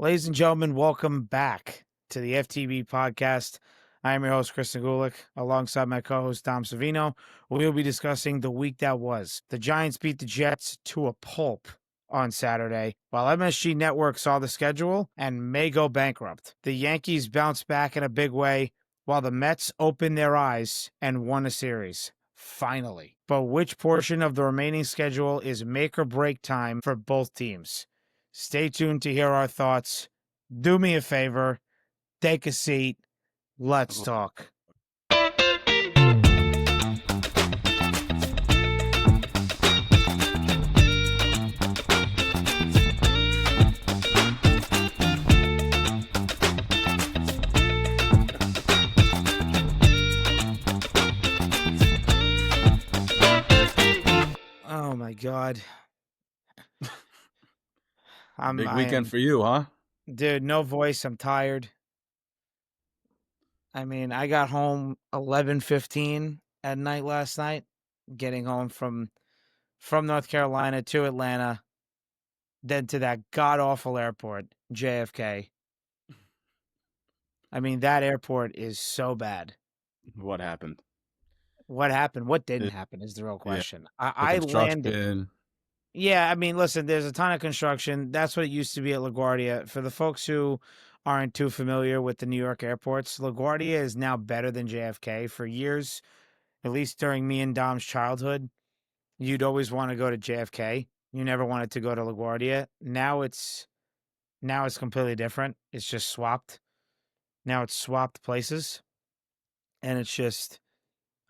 Ladies and gentlemen, welcome back to the FTB Podcast. I am your host, Chris Nagulik, alongside my co-host, Dom Savino. We will be discussing the week that was. The Giants beat the Jets to a pulp on Saturday, while MSG Network saw the schedule and may go bankrupt. The Yankees bounced back in a big way, while the Mets opened their eyes and won a series. Finally. But which portion of the remaining schedule is make or break time for both teams? Stay tuned to hear our thoughts. Do me a favor, take a seat. Let's talk. Oh my God. Big weekend for you, huh? Dude, no voice. I'm tired. I mean, I got home 11:15 at night last night, getting home from North Carolina to Atlanta, then to that god-awful airport, JFK. I mean, that airport is so bad. What happened? What happened? What didn't happen is the real question. The I landed. construction. Yeah, I mean, listen, there's a ton of construction. That's what it used to be at LaGuardia. For the folks who aren't too familiar with the New York airports, LaGuardia is now better than JFK. For years, at least during me and Dom's childhood, you'd always want to go to JFK. You never wanted to go to LaGuardia. Now it's completely different. It's just swapped. Now it's swapped places. And it's just,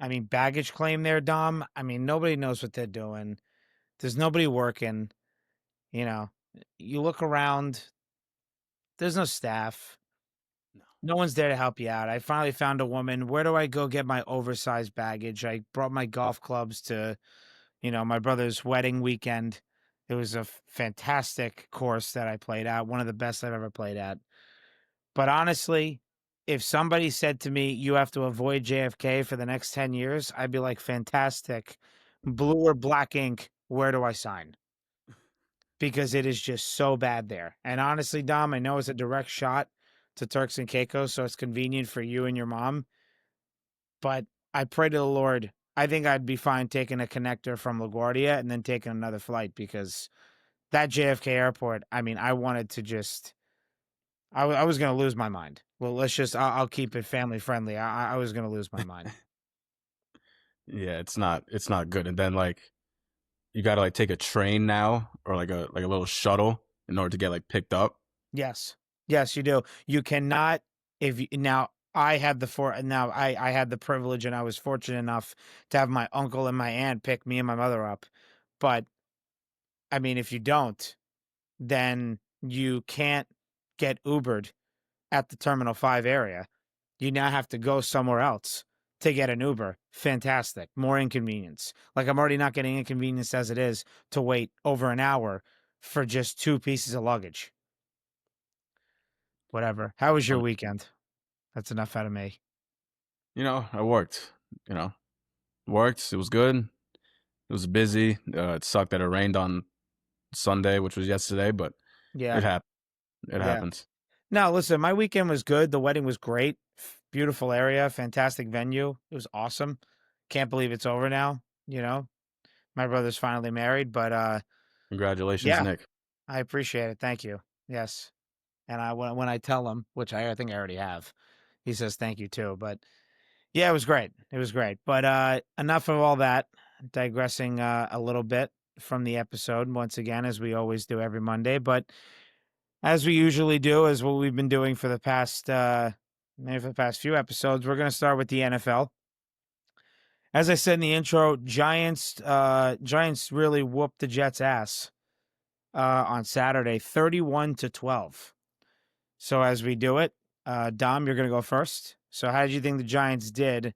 I mean, baggage claim there, Dom. I mean, nobody knows what they're doing. There's nobody working. You know, you look around, there's no staff. No one's there to help you out. I finally found a woman. Where do I go get my oversized baggage? I brought my golf clubs to, my brother's wedding weekend. It was a fantastic course that I played at, one of the best I've ever played at. But honestly, if somebody said to me, you have to avoid JFK for the next 10 years, I'd be like, fantastic. Blue or black ink, where do I sign? Because it is just so bad there. And honestly, Dom, I know it's a direct shot to Turks and Caicos, so it's convenient for you and your mom. But I pray to the Lord, I think I'd be fine taking a connector from LaGuardia and then taking another flight, because that JFK airport, I mean, I wanted to just, I was going to lose my mind. Well, I'll keep it family friendly. I was going to lose my mind. Yeah, it's not good. And then you got to take a train now, or like a little shuttle in order to get picked up. Yes, you do. You cannot, I had I had the privilege, and I was fortunate enough to have my uncle and my aunt pick me and my mother up. But I mean, if you don't, then you can't get Ubered at the Terminal 5 area. You now have to go somewhere else to get an Uber. Fantastic. More inconvenience. I'm already not getting inconvenienced as it is to wait over an hour for just 2 pieces of luggage. Whatever. How was your weekend? That's enough out of me. I worked. Worked. It was good. It was busy. It sucked that it rained on Sunday, which was yesterday, but Yeah. it happened. It happens. No, listen, my weekend was good. The wedding was great. Beautiful area, fantastic venue. It was awesome. Can't believe it's over now. My brother's finally married, but Congratulations, Nick. I appreciate it. Thank you. Yes. And when I tell him, which I think I already have, he says thank you too. But yeah, it was great. It was great. But enough of all that. Digressing a little bit from the episode once again, as we always do every Monday. But as we usually do, as what we've been doing for the past few episodes, we're going to start with the NFL. As I said in the intro, Giants really whooped the Jets' ass on Saturday, 31-12. So as we do it, Dom, you're going to go first. So how did you think the Giants did?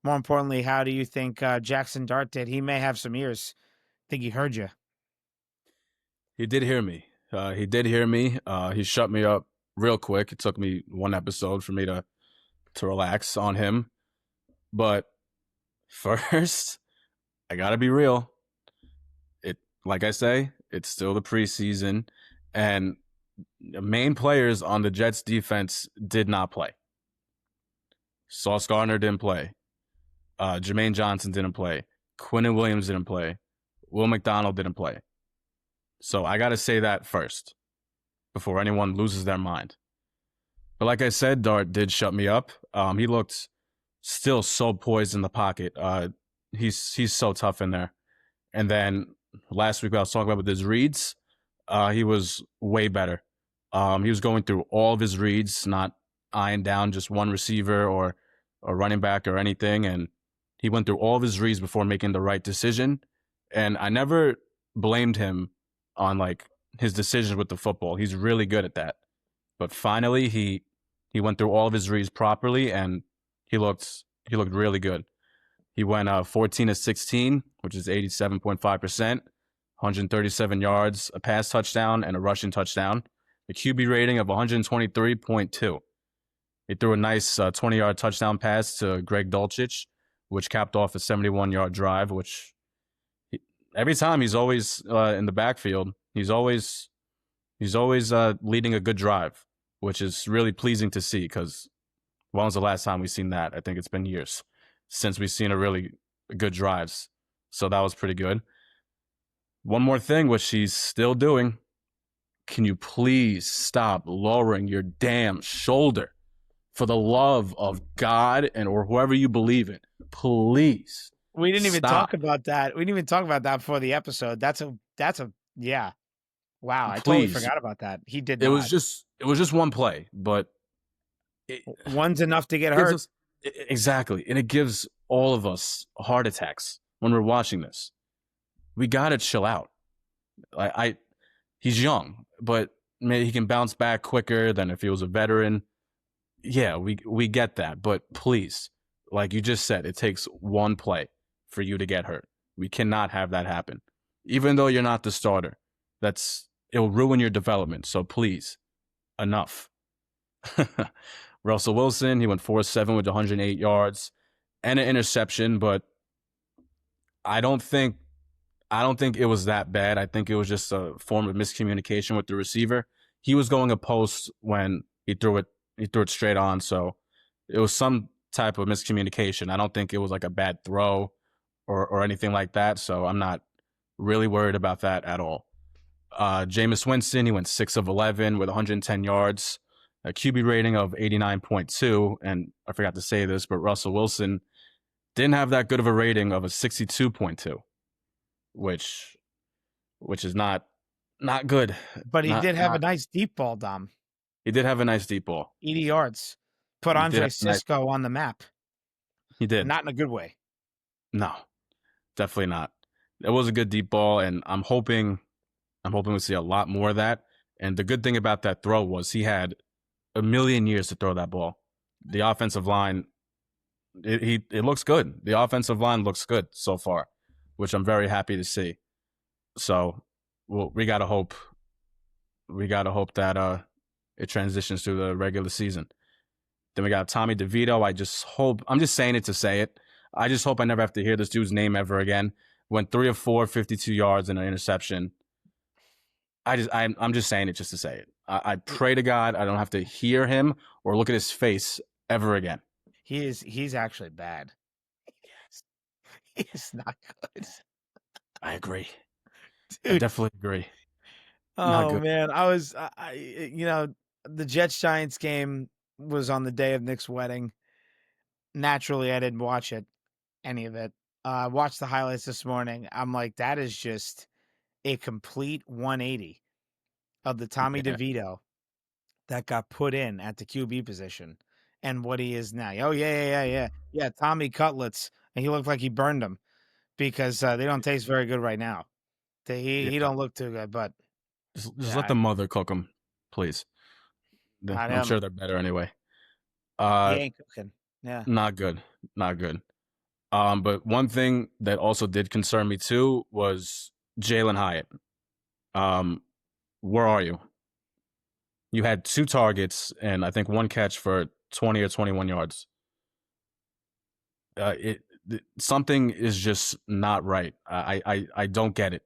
More importantly, how do you think Jackson Dart did? He may have some ears. I think he heard you. He did hear me. He shut me up real quick. It took me one episode for me to relax on him. But first, I got to be real. Like I say, it's still the preseason. And main players on the Jets defense did not play. Sauce Gardner didn't play. Jermaine Johnson didn't play. Quinnen Williams didn't play. Will McDonald didn't play. So I got to say that first before anyone loses their mind. But like I said, Dart did shut me up. He looked still so poised in the pocket. He's so tough in there. And then last week I was talking about with his reads, he was way better. He was going through all of his reads, not eyeing down just one receiver or a running back or anything. And he went through all of his reads before making the right decision. And I never blamed him on like his decisions with the football. He's really good at that. But finally, he went through all of his reads properly, and he looked really good. He went 14 of 16, which is 87.5%, 137 yards, a pass touchdown, and a rushing touchdown. A QB rating of 123.2. He threw a nice 20-yard touchdown pass to Greg Dulcich, which capped off a 71-yard drive, which every time he's always in the backfield. He's always leading a good drive, which is really pleasing to see because when was the last time we've seen that? I think it's been years since we've seen a really good drives. So that was pretty good. One more thing, which he's still doing. Can you please stop lowering your damn shoulder? For the love of God and or whoever you believe in, please. We didn't even stop. talk about that. We didn't even talk about that before the episode. That's a yeah. Wow, I totally Please. forgot about that. He did. It was just one play, but one's enough to get hurt. Exactly, and it gives all of us heart attacks when we're watching this. We gotta chill out. He's young, but maybe he can bounce back quicker than if he was a veteran. Yeah, we get that, but please, like you just said, it takes one play for you to get hurt. We cannot have that happen. Even though you're not the starter, it'll ruin your development. So please, enough. Russell Wilson, he went 4-7 with 108 yards and an interception, but I don't think it was that bad. I think it was just a form of miscommunication with the receiver. He was going a post when he threw it straight on, so it was some type of miscommunication. I don't think it was like a bad throw or anything like that, so I'm not really worried about that at all. Jameis Winston, he went 6 of 11 with 110 yards, a QB rating of 89.2, and I forgot to say this, but Russell Wilson didn't have that good of a rating of a 62.2, which is not good. But he did have a nice deep ball, Dom. He did have a nice deep ball. 80 yards. Put Andre Cisco on the map. He did. Not in a good way. No, definitely not. It was a good deep ball, and I'm hoping we see a lot more of that. And the good thing about that throw was he had a million years to throw that ball. The offensive line, it looks good. The offensive line looks good so far, which I'm very happy to see. So we gotta hope that it transitions to the regular season. Then we got Tommy DeVito. I'm just saying it to say it. I just hope I never have to hear this dude's name ever again. Went 3 of 4, 52 yards and an interception. I'm just saying it just to say it. I pray to God I don't have to hear him or look at his face ever again. He's actually bad. He is not good. I agree. Dude. I definitely agree. Oh man, the Jets Giants game was on the day of Nick's wedding. Naturally, I didn't watch any of it. I watched the highlights this morning. I'm like, that is just a complete 180 of the Tommy DeVito that got put in at the QB position and what he is now. Oh yeah. Tommy Cutlets, and he looked like he burned them because they don't taste very good right now. He don't look too good, but just let the mother cook them, please. I'm sure they're better anyway. He ain't cooking. Yeah, not good. But one thing that also did concern me too was Jalen Hyatt. Where are you? You had 2 targets and I think 1 catch for 20 or 21 yards. Something is just not right. I don't get it.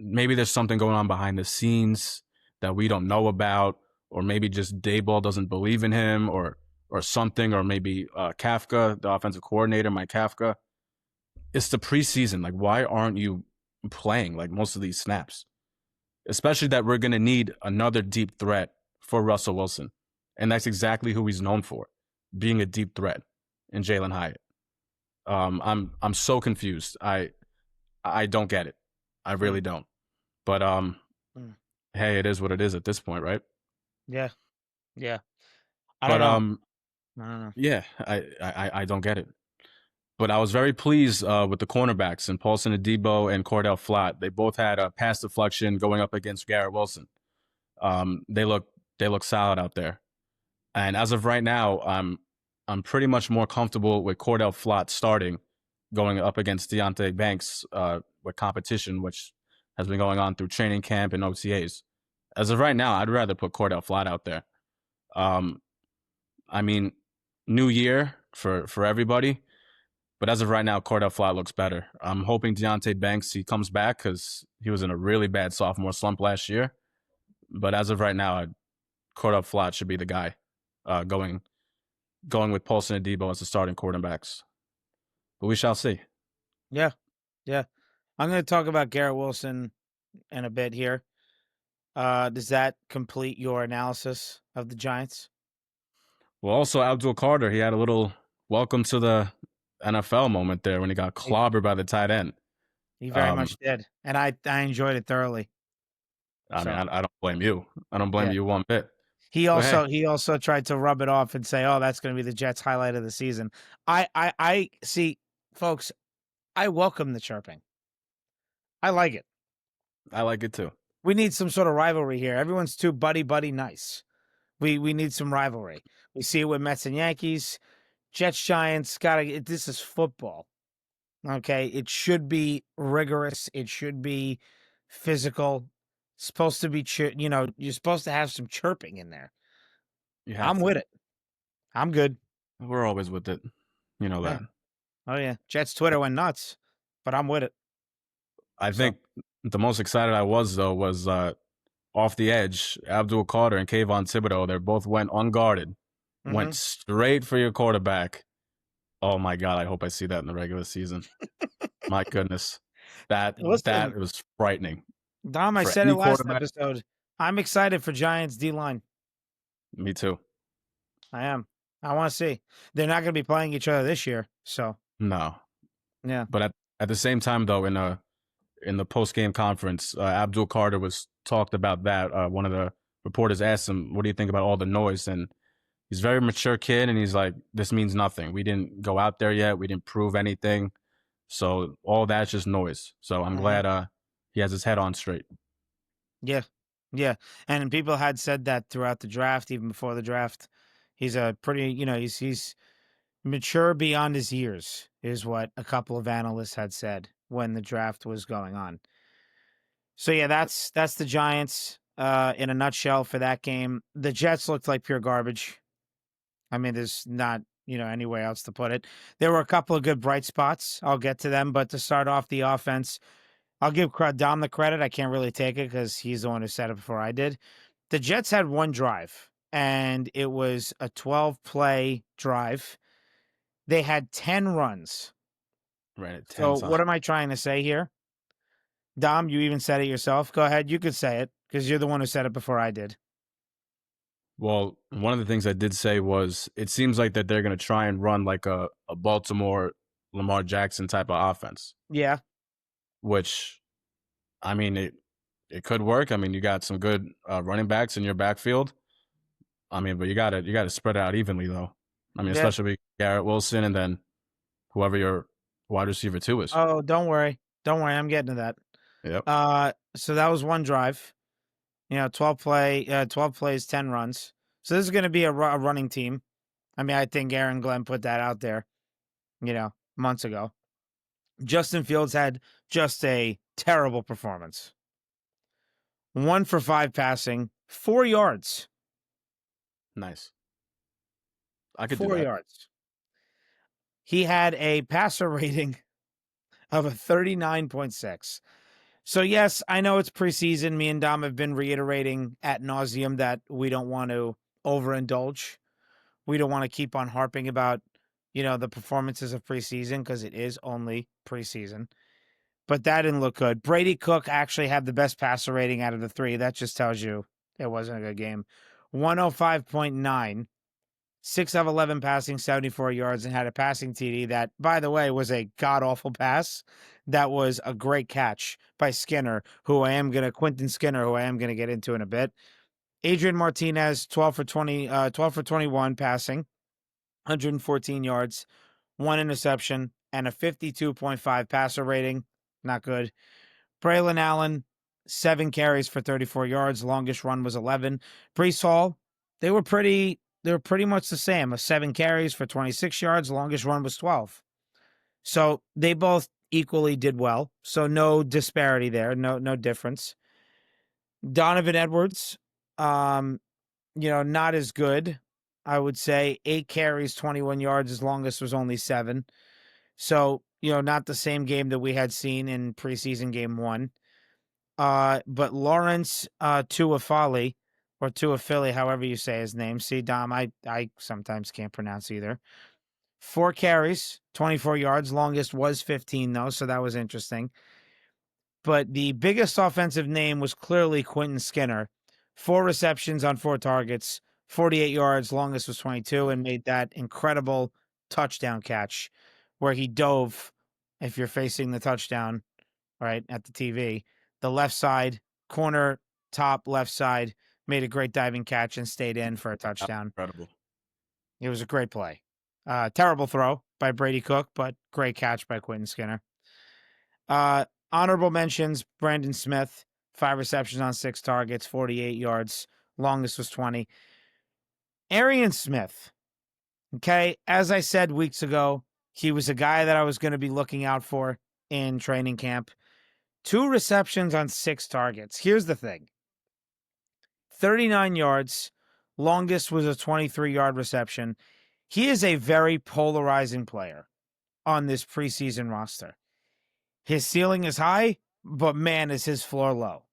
Maybe there's something going on behind the scenes. that we don't know about, or maybe just Dayball doesn't believe in him, or something, or maybe Kafka, the offensive coordinator, Mike Kafka. It's the preseason. Like, why aren't you playing like most of these snaps? Especially that we're going to need another deep threat for Russell Wilson. And that's exactly who he's known for, being a deep threat in Jalen Hyatt. I'm so confused. I don't get it. I really Mm, don't. But mm. hey, it is what it is at this point, right? Yeah, yeah. I don't But know. I don't know. yeah, I don't get it. But I was very pleased with the cornerbacks and Paulson Adebo and Cordell Flott. They both had a pass deflection going up against Garrett Wilson. They look solid out there. And as of right now, I'm pretty much more comfortable with Cordell Flott starting, going up against Deontay Banks with competition, which has been going on through training camp and OTAs. As of right now, I'd rather put Cordell Flott out there. Um, I mean, new year for everybody, but as of right now, Cordell Flott looks better. I'm hoping Deontay Banks he comes back because he was in a really bad sophomore slump last year. But as of right now, Cordell Flott should be the guy going with Paulson and Debo as the starting quarterbacks. But we shall see. Yeah, yeah. I'm going to talk about Garrett Wilson in a bit here. Does that complete your analysis of the Giants? Well, also Abdul Carter, he had a little welcome to the NFL moment there when he got He, clobbered by the tight end. he very Um, much did, and I enjoyed it thoroughly. I mean, So I don't blame you. I don't blame yeah, you one bit. he But hey, also he also tried to rub it off and say, "Oh, that's going to be the Jets' highlight of the season." I see, folks. I welcome the chirping. I like it. I like it too. We need some sort of rivalry here. Everyone's too buddy nice. We need some rivalry. We see it with Mets and Yankees, Jets, Giants. This is football. Okay, it should be rigorous. It should be physical. Supposed to be, you're supposed to have some chirping in there. You have I'm to. with it. I'm good. We're always with it. You know Yeah. that. Oh yeah. Jets Twitter went nuts, but I'm with it. I So. think the most excited I was though was off the edge, Abdul Carter and Kayvon Thibodeau. They both went unguarded, went Hmm. straight for your quarterback. Oh my god! I hope I see that in the regular season. My goodness, that Listen, was frightening Dom, I for said it any last quarterback. episode. I'm excited for Giants D line. Me too. I am. I want to see. They're not going to be playing each other this year, so No, yeah. but at the same time though, in the post game conference, Abdul Carter was talked about that. One of the reporters asked him, "What do you think about all the noise?" And he's a very mature kid, and he's like, "This means nothing. We didn't go out there yet. We didn't prove anything. So all that's just noise." So I'm Hmm. glad he has his head on straight. Yeah, yeah. And people had said that throughout the draft, even before the draft. He's a pretty, he's mature beyond his years, is what a couple of analysts had said when the draft was going on. So yeah, that's the Giants in a nutshell for that game. The Jets looked like pure garbage. I mean, there's not, any way else to put it. There were a couple of good bright spots. I'll get to them, but to start off the offense, I'll give Dom the credit. I can't really take it because he's the one who said it before I did. The Jets had one drive, and it was a 12-play drive. They had 10 runs. Right at So 10 what times. am I trying to say here? Dom, you even said it yourself. Go ahead. You could say it because you're the one who said it before I did. Well, one of the things I did say was it seems like that they're going to try and run like a Baltimore Lamar Jackson type of offense, Yeah. which I mean it could work. I mean, you got some good running backs in your backfield. I mean, but you got to spread it out evenly though. I mean, Yeah. especially with Garrett Wilson and then whoever your wide receiver 2 is. Oh, don't worry. Don't worry. I'm getting to that. Yep. So that was one drive. 12 plays, 10 runs. So this is going to be a running team. I mean, I think Aaron Glenn put that out there, months ago. Justin Fields had just a terrible performance. 1 for 5 passing, 4 yards. Nice. I could do 4 that. yards. He had a passer rating of a 39.6. So, yes, I know it's preseason. Me and Dom have been reiterating ad nauseum that we don't want to overindulge. We don't want to keep on harping about, the performances of preseason because it is only preseason. But that didn't look good. Brady Cook actually had the best passer rating out of the three. That just tells you it wasn't a good game. 105.9, 6 of 11 passing, 74 yards, and had a passing TD that, by the way, was a god awful pass. That was a great catch by Skinner, Quentin Skinner, who I am going to get into in a bit. Adrian Martinez, 12 for 21 passing, 114 yards, one interception, and a 52.5 passer rating. Not good. Braylon Allen, 7 carries for 34 yards. Longest run was 11. Brees Hall, they were pretty much the same. 7 carries for 26 yards. Longest run was 12. So they both equally did well. So no disparity there. No difference. Donovan Edwards, not as good. I would say 8 carries, 21 yards. His longest was only 7. So, not the same game that we had seen in preseason game 1. But Lawrence Tuafali, or Tuafili, however you say his name. See, Dom, I sometimes can't pronounce either. 4 carries, 24 yards. Longest was 15, though, so that was interesting. But the biggest offensive name was clearly Quentin Skinner. 4 receptions on 4 targets, 48 yards. Longest was 22, and made that incredible touchdown catch where he dove, if you're facing the touchdown, right, at the TV, the left side, corner, top left side, made a great diving catch and stayed in for a touchdown. Incredible. It was a great play. Terrible throw by Brady Cook, but great catch by Quentin Skinner. Honorable mentions, Brandon Smith, 5 receptions on 6 targets, 48 yards. Longest was 20. Arian Smith, okay, as I said weeks ago, he was a guy that I was going to be looking out for in training camp. 2 receptions on 6 targets. Here's the thing. 39 yards. Longest was a 23-yard reception. He is a very polarizing player on this preseason roster. His ceiling is high, but man, is his floor low.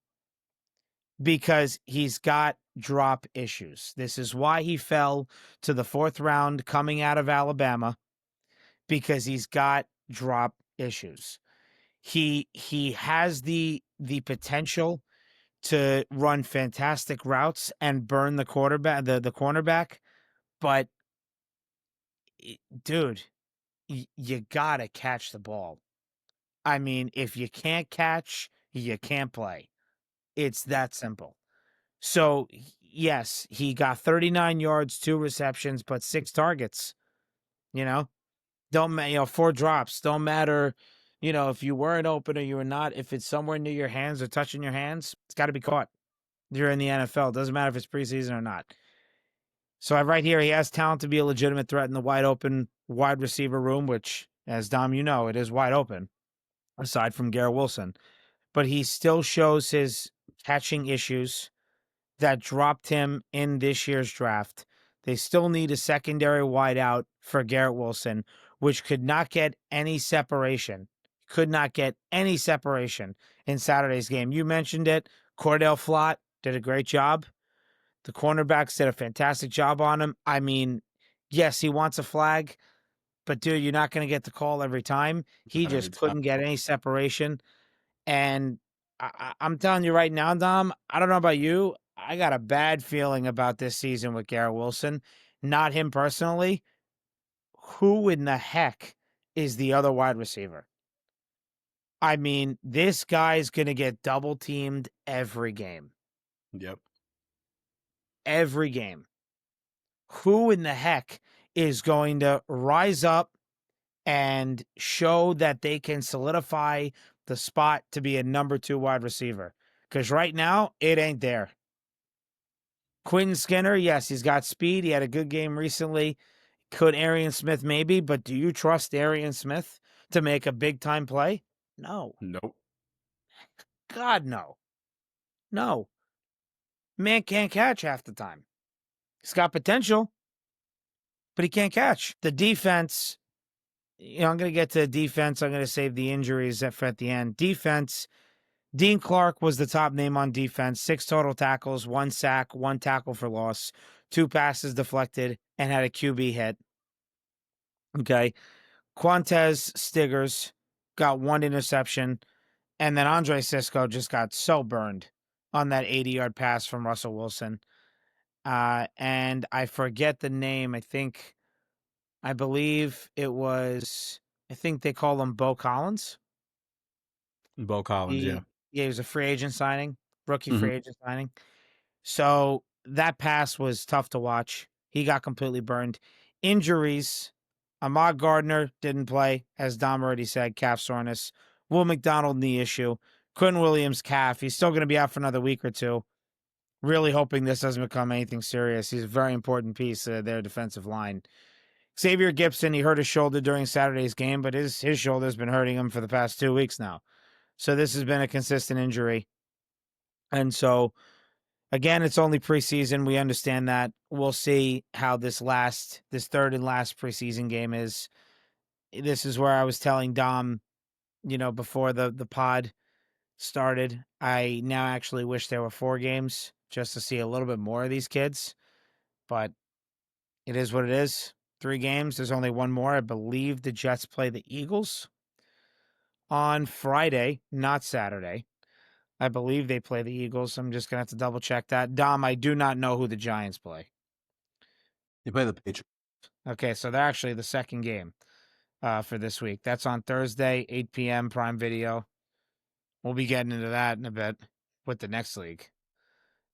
Because he's got drop issues. This is why he fell to the 4th round coming out of Alabama, because he's got drop issues. He has the potential to run fantastic routes and burn the quarterback, the cornerback, but dude, you gotta catch the ball. I mean, if you can't catch, you can't play. It's that simple. So yes, he got 39 yards, 2 receptions, but 6 targets. Don't matter. 4 drops. Don't matter. If you weren't open or you were not. If it's somewhere near your hands or touching your hands, it's got to be caught. You're in the NFL. Doesn't matter if it's preseason or not. So I right here, he has talent to be a legitimate threat in the wide open wide receiver room, which, as Dom, it is wide open, aside from Garrett Wilson. But he still shows his catching issues that dropped him in this year's draft. They still need a secondary wideout for Garrett Wilson, which could not get any separation. Could not get any separation in Saturday's game. You mentioned it. Cordell Flott did a great job. The cornerbacks did a fantastic job on him. I mean, yes, he wants a flag, but dude, you're not going to get the call every time. He Not every just time. couldn't get any separation. And I'm telling you right now, Dom, I don't know about you. I got a bad feeling about this season with Garrett Wilson. Not him personally. Who in the heck is the other wide receiver? I mean, this guy's going to get double teamed every game. Yep. Every game. Who in the heck is going to rise up and show that they can solidify the spot to be a number 2 wide receiver? Because right now, it ain't there. Quentin Skinner, yes, he's got speed. He had a good game recently. Could Arian Smith maybe, but do you trust Arian Smith to make a big-time play? No. Nope. God, no. No. Man can't catch half the time. He's got potential, but he can't catch. The defense, I'm going to get to defense. I'm going to save the injuries for at the end. Defense, Dean Clark was the top name on defense, 6 total tackles, 1 sack, 1 tackle for loss, 2 passes deflected, and had a QB hit. Okay. Quantez Stiggers got 1 interception, and then Andre Cisco just got so burned on that 80-yard pass from Russell Wilson. And I forget the name. I believe it was, I think they call him Bo Collins. Bo Collins, yeah. He was a free agent signing, rookie Hmm. free agent signing. So that pass was tough to watch. He got completely burned. Injuries. Ahmad Gardner didn't play, as Dom already said, calf soreness. Will McDonald knee issue. Quentin Williams calf. He's still going to be out for another week or two. Really hoping this doesn't become anything serious. He's a very important piece of their defensive line. Xavier Gipson, he hurt his shoulder during Saturday's game, but his shoulder's been hurting him for the past 2 weeks now. So this has been a consistent injury. And so, again, it's only preseason. We understand that. We'll see how this third and last preseason game is. This is where I was telling Dom, before the pod started, I now actually wish there were 4 games just to see a little bit more of these kids. But it is what it is. 3 games. There's only 1 more. I believe the Jets play the Eagles on Friday, not Saturday. I believe they play the Eagles. I'm just going to have to double check that. Dom, I do not know who the Giants play. You play the Patriots. Okay, so they're actually the second game for this week. That's on Thursday, 8 p.m. Prime Video. We'll be getting into that in a bit with the next league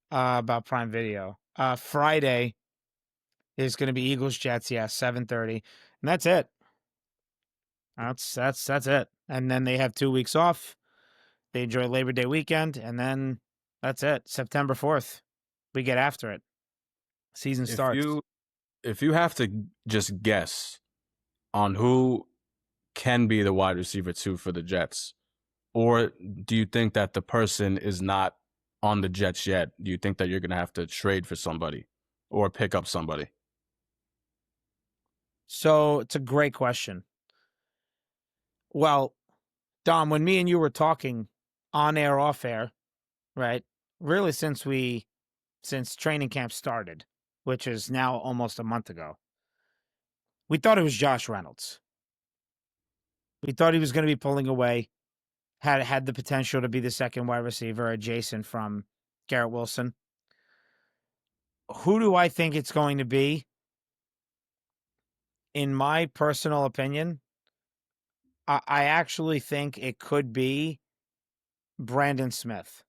about Prime Video. Friday is going to be Eagles Jets. Yeah, 7:30, and that's it. That's it. And then they have 2 weeks off. They enjoy Labor Day weekend, and then that's it. September 4th, we get after it. Season starts. If you have to just guess on who can be the wide receiver 2 for the Jets, or do you think that the person is not on the Jets yet? Do you think that you're going to have to trade for somebody or pick up somebody? So it's a great question. Well, Dom, when me and you were talking on air, off air, right? Really, since training camp started, which is now almost a month ago, we thought it was Josh Reynolds. We thought he was going to be pulling away, had the potential to be the second wide receiver, adjacent from Garrett Wilson. Who do I think it's going to be? In my personal opinion, I actually think it could be Brandon Smith.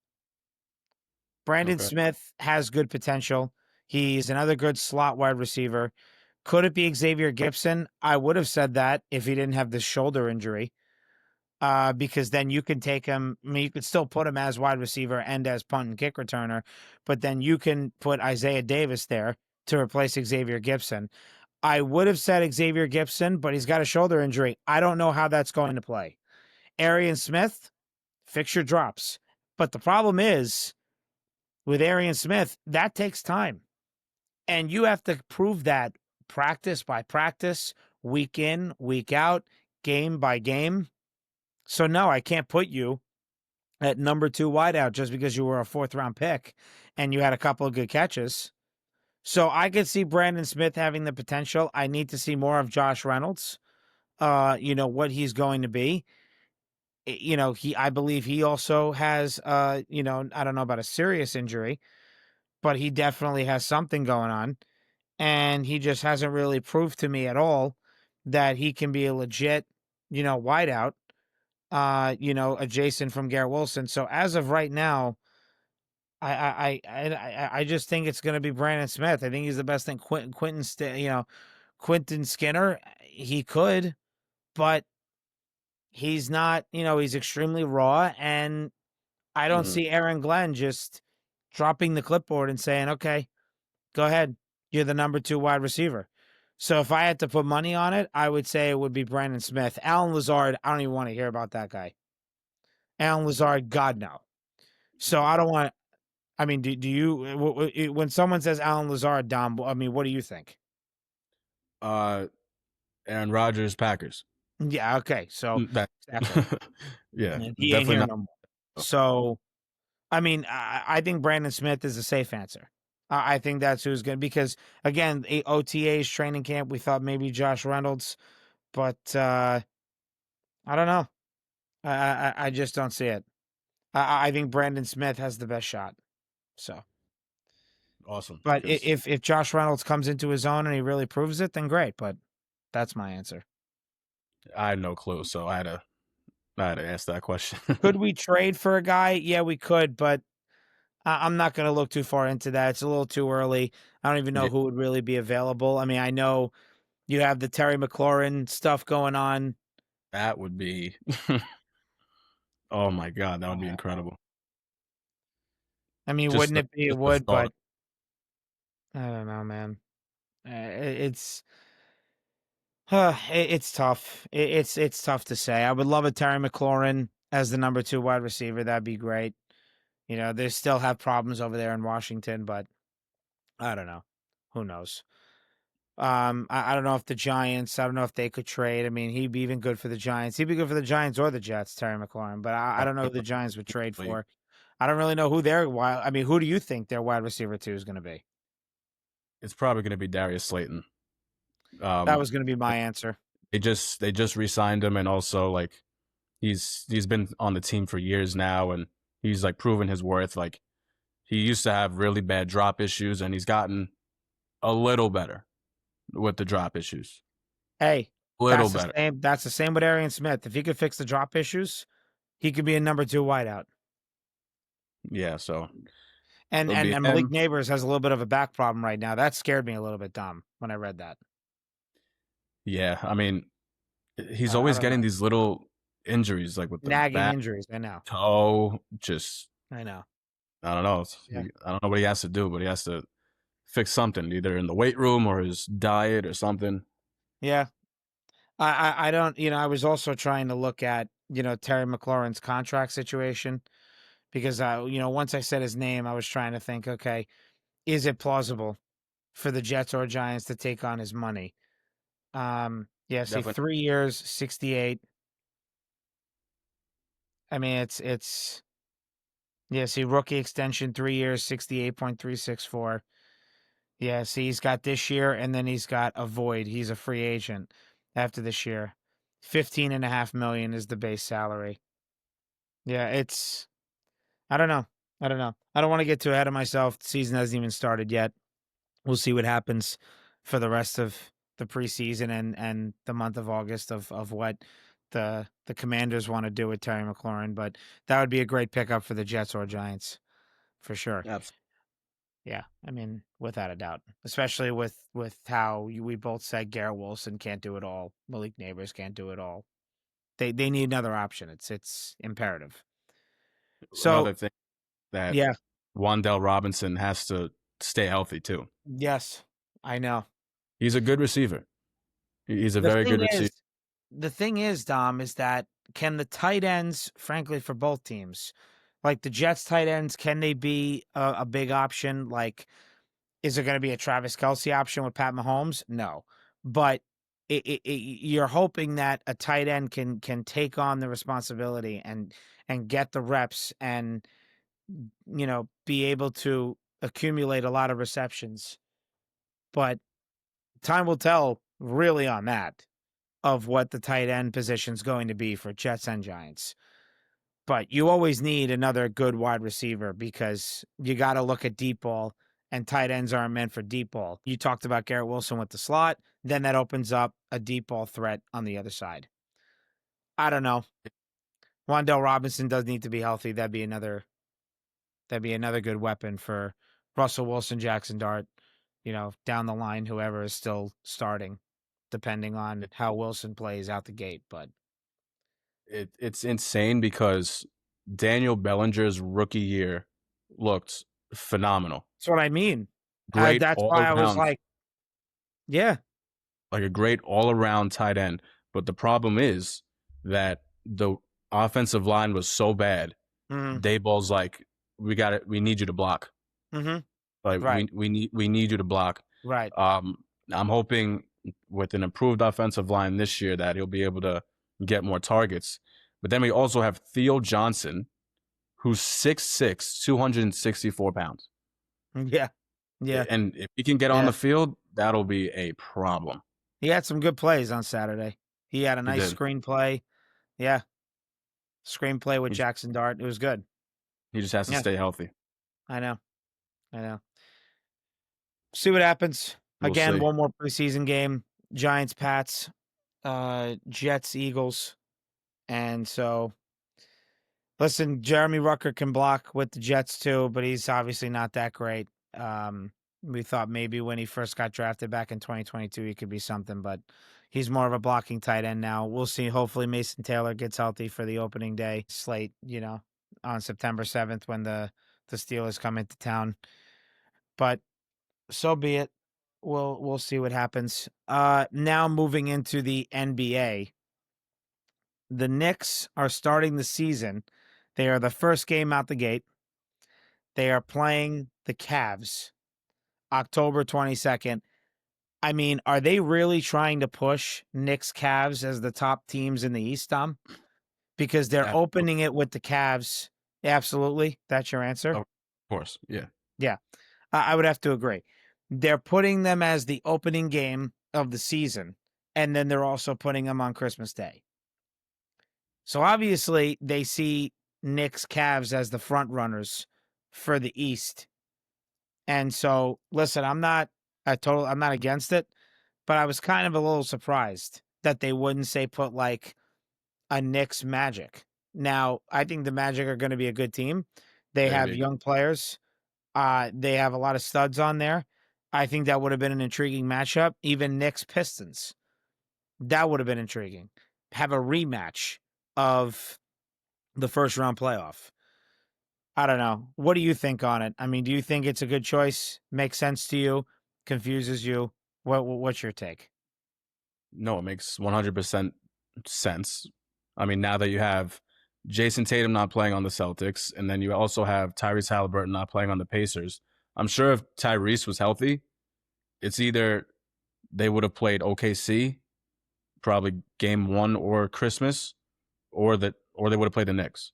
Brandon Okay. Smith has good potential. He's another good slot wide receiver. Could it be Xavier Gipson? I would have said that if he didn't have the shoulder injury, because then you can take him. I mean, you could still put him as wide receiver and as punt and kick returner, but then you can put Isaiah Davis there to replace Xavier Gipson. I would have said Xavier Gipson, but he's got a shoulder injury. I don't know how that's going to play. Arian Smith, fixture drops. But the problem is with Arian Smith, that takes time. And you have to prove that practice by practice, week in, week out, game by game. So, no, I can't put you at number 2 wideout just because you were a 4th-round pick and you had a couple of good catches. So I could see Brandon Smith having the potential. I need to see more of Josh Reynolds, what he's going to be. I believe he also has, I don't know about a serious injury, but he definitely has something going on. And he just hasn't really proved to me at all that he can be a legit, wideout, adjacent from Garrett Wilson. So as of right now, I just think it's going to be Brandon Smith. I think he's the best thing. Quentin Skinner, he could, but he's not. He's extremely raw, and I don't Mm-hmm. see Aaron Glenn just dropping the clipboard and saying, "Okay, go ahead, you're the number 2 wide receiver." So if I had to put money on it, I would say it would be Brandon Smith. Alan Lazard, I don't even want to hear about that guy. Alan Lazard, God no. So I don't want. I mean, do you when someone says Alan Lazard, Dom? I mean, what do you think? Aaron Rodgers, Packers. Yeah, okay. So That, exactly, yeah, he ain't definitely here not. no more. So, I mean, I think Brandon Smith is a safe answer. I think that's who's going to, because again, OTA's training camp, we thought maybe Josh Reynolds, but I don't know. I just don't see it. I think Brandon Smith has the best shot. So, Awesome, but because if Josh Reynolds comes into his own and he really proves it, then great. But that's my answer. I had no clue, so I had to ask that question. Could we trade for a guy? Yeah, we could, but I'm not going to look too far into that. It's a little too early. I don't even know Yeah, who would really be available. I mean, I know you have the Terry McLaurin stuff going on. that would be. Oh my god, that would be Uh, incredible. I mean, Just wouldn't the, it be? It just the would, thought. but I don't know, man. It's it's tough. It's tough to say. I would love a Terry McLaurin as the number 2 wide receiver. That'd be great. You know, they still have problems over there in Washington, but I don't know. Who knows? I don't know if the Giants. I don't know if they could trade. I mean, he'd be even good for the Giants. He'd be good for the Giants or the Jets, Terry McLaurin. But I don't know who the Giants would trade Like, for. I don't really know who their wide. I mean, who do you think their wide receiver 2 is going to be? it's probably going to be Darius Slayton. That Um, was going to be my answer. they just re-signed him, and also like he's been on the team for years now, and he's like proven his worth. Like he used to have really bad drop issues, and he's gotten a little better with the drop issues. Hey, Little that's the better. same. That's the same with Arian Smith. If he could fix the drop issues, he could be a number 2 wideout. Yeah, so And it'll and be and Malik him. Neighbors has a little bit of a back problem right now. That scared me a little bit, Dom, when I read that. Yeah, I mean, he's I always don't getting know. these little injuries, like with the Nagging back, injuries. I know. toe. Just I know. I don't know. Yeah. I don't know what he has to do, but he has to fix something, either in the weight room or his diet or something. Yeah. I don't, I was also trying to look at, Terry McLaurin's contract situation because once I said his name, I was trying to think, okay, is it plausible for the Jets or Giants to take on his money? Yeah, see, Definitely. 3 years, 68. I mean, it's yeah, see, rookie extension, 3 years, 68.364. Yeah, see, he's got this year and then he's got a void. He's a free agent after this year. 15.5 million is the base salary. Yeah, I don't know. I don't know. I don't want to get too ahead of myself. The season hasn't even started yet. We'll see what happens for the rest of the preseason and the month of August of what the Commanders want to do with Terry McLaurin. But that would be a great pickup for the Jets or Giants for sure. Absolutely. Yeah, I mean, without a doubt, especially with how we both said Garrett Wilson can't do it all, Malik Neighbors can't do it all. They need another option. It's imperative. So Another thing that yeah, Wandell Robinson has to stay healthy too. yes, I know. He's a good receiver. He's a The very thing good receiver. is, the thing is, Dom, is that can the tight ends, frankly, for both teams, like the Jets tight ends, can they be a big option? Like, is it going to be a Travis Kelce option with Pat Mahomes? No, but you're hoping that a tight end can take on the responsibility and get the reps and be able to accumulate a lot of receptions. But time will tell, really, on that of what the tight end position is going to be for Jets and Giants. But you always need another good wide receiver because you got to look at deep ball, and tight ends aren't meant for deep ball. You talked about Garrett Wilson with the slot, then that opens up a deep ball threat on the other side. I don't know. Wandell Robinson does need to be healthy. That'd be another good weapon for Russell Wilson, Jackson Dart, down the line, whoever is still starting, depending on how Wilson plays out the gate. But It's insane because Daniel Bellinger's rookie year looked phenomenal. that's what I mean. Great That's all why I was around, like, yeah. like a great all around tight end. But the problem is that the offensive line was so bad. Mm-hmm. Dayball's like, we got it. We need you to block. Mm-hmm. Like Right. we need you to block. Right. Um, I'm hoping with an improved offensive line this year that he'll be able to get more targets. But then we also have Theo Johnson, who's 6'6", 264 pounds. Yeah. Yeah. And if he can get on Yeah. the field, that'll be a problem. He had some good plays on Saturday. He had a He nice did. screenplay. Yeah. Screenplay with He, Jackson Dart. It was good. he just has to Yeah. stay healthy. I know. I know. See what happens. We'll Again, see. one more preseason game. Giants, Pats, Jets, Eagles. And so, listen, Jeremy Rucker can block with the Jets too, but he's obviously not that great. We thought maybe when he first got drafted back in 2022, he could be something, but he's more of a blocking tight end now. We'll see. Hopefully, Mason Taylor gets healthy for the opening day slate, on September 7th when the Steelers come into town. But so be it. We'll see what happens. Now moving into the NBA. The Knicks are starting the season. They are the first game out the gate. They are playing the Cavs October 22nd. I mean, are they really trying to push Knicks Cavs as the top teams in the East, Dom? Because they're opening it with the Cavs. Absolutely. That's your answer? Of course, yeah. Yeah. I would have to agree. They're putting them as the opening game of the season, and then they're also putting them on Christmas Day. So obviously they see Knicks Cavs as the front runners for the East. And so listen, I'm not against it, but I was kind of a little surprised that they wouldn't say put like a Knicks Magic. Now, I think the Magic are going to be a good team. They have young players. They have a lot of studs on there. I think that would have been an intriguing matchup. Even Knicks Pistons. That would have been intriguing. Have a rematch of the first round playoff. I don't know. What do you think on it? I mean, do you think it's a good choice? Makes sense to you? Confuses you? What's your take? No, it makes 100% sense. I mean, now that you have Jason Tatum not playing on the Celtics, and then you also have Tyrese Halliburton not playing on the Pacers, I'm sure if Tyrese was healthy, it's either they would have played OKC, probably game 1 or Christmas, or they would have played the Knicks.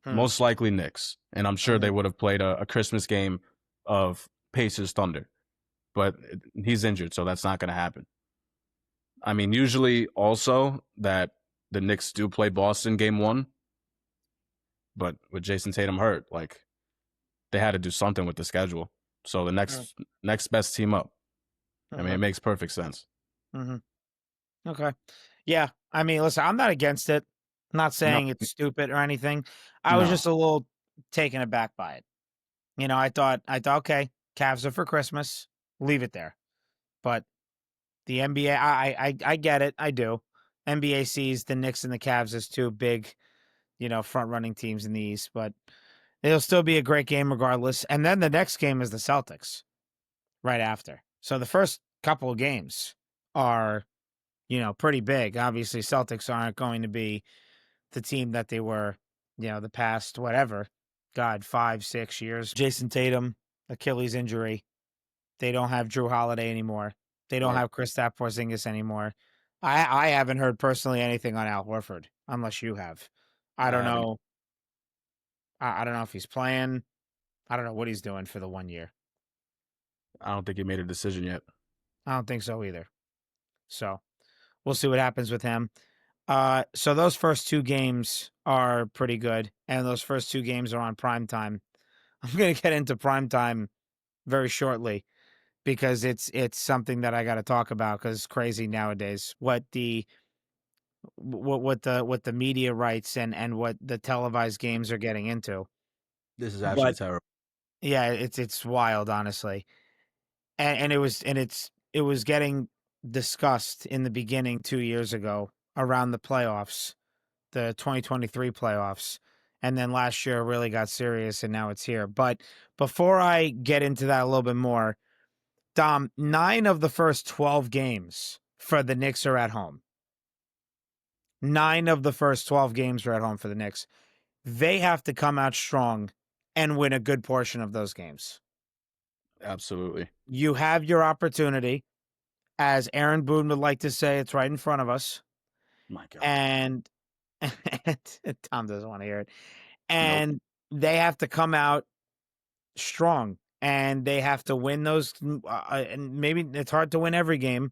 Most likely Knicks. And I'm sure they would have played a Christmas game of Pacers Thunder. But he's injured, so that's not going to happen. I mean, usually also that the Knicks do play Boston game 1, but with Jason Tatum hurt, like they had to do something with the schedule. So the next best team up. I mean, it makes perfect sense. Mm-hmm. Okay. Yeah. I mean, listen, I'm not against it. I'm not saying No, it's stupid or anything. I was just a little taken aback by it. I thought, okay, Cavs are for Christmas. Leave it there. But the NBA, I get it. I do. NBA sees the Knicks and the Cavs as two big, front running teams in the East, but it'll still be a great game regardless. And then the next game is the Celtics right after. So the first couple of games are, pretty big. Obviously, Celtics aren't going to be the team that they were, the past, whatever, God, 5-6 years. Jason Tatum, Achilles injury. They don't have Drew Holiday anymore. They don't have Kristaps Porzingis anymore. I haven't heard personally anything on Al Horford, unless you have. I don't know. I don't know if he's playing. I don't know what he's doing for the 1 year. I don't think he made a decision yet. I don't think so either. So we'll see what happens with him. So those first two games are pretty good, and those first two games are on prime time. I'm going to get into prime time very shortly because it's something that I got to talk about because it's crazy nowadays what the media rights and what the televised games are getting into. This is actually But terrible. yeah, it's wild, honestly. And it was getting discussed in the beginning 2 years ago around the playoffs, the 2023 playoffs. And then last year really got serious and now it's here. But before I get into that a little bit more, Dom, 9 of the first 12 games for the Knicks are at home. 9 of the first 12 games are at home for the Knicks. They have to come out strong and win a good portion of those games. Absolutely. You have your opportunity. As Aaron Boone would like to say, it's right in front of us. My God. And Tom doesn't want to hear it. Nope. and they have to come out strong, and they have to win those. And maybe it's hard to win every game,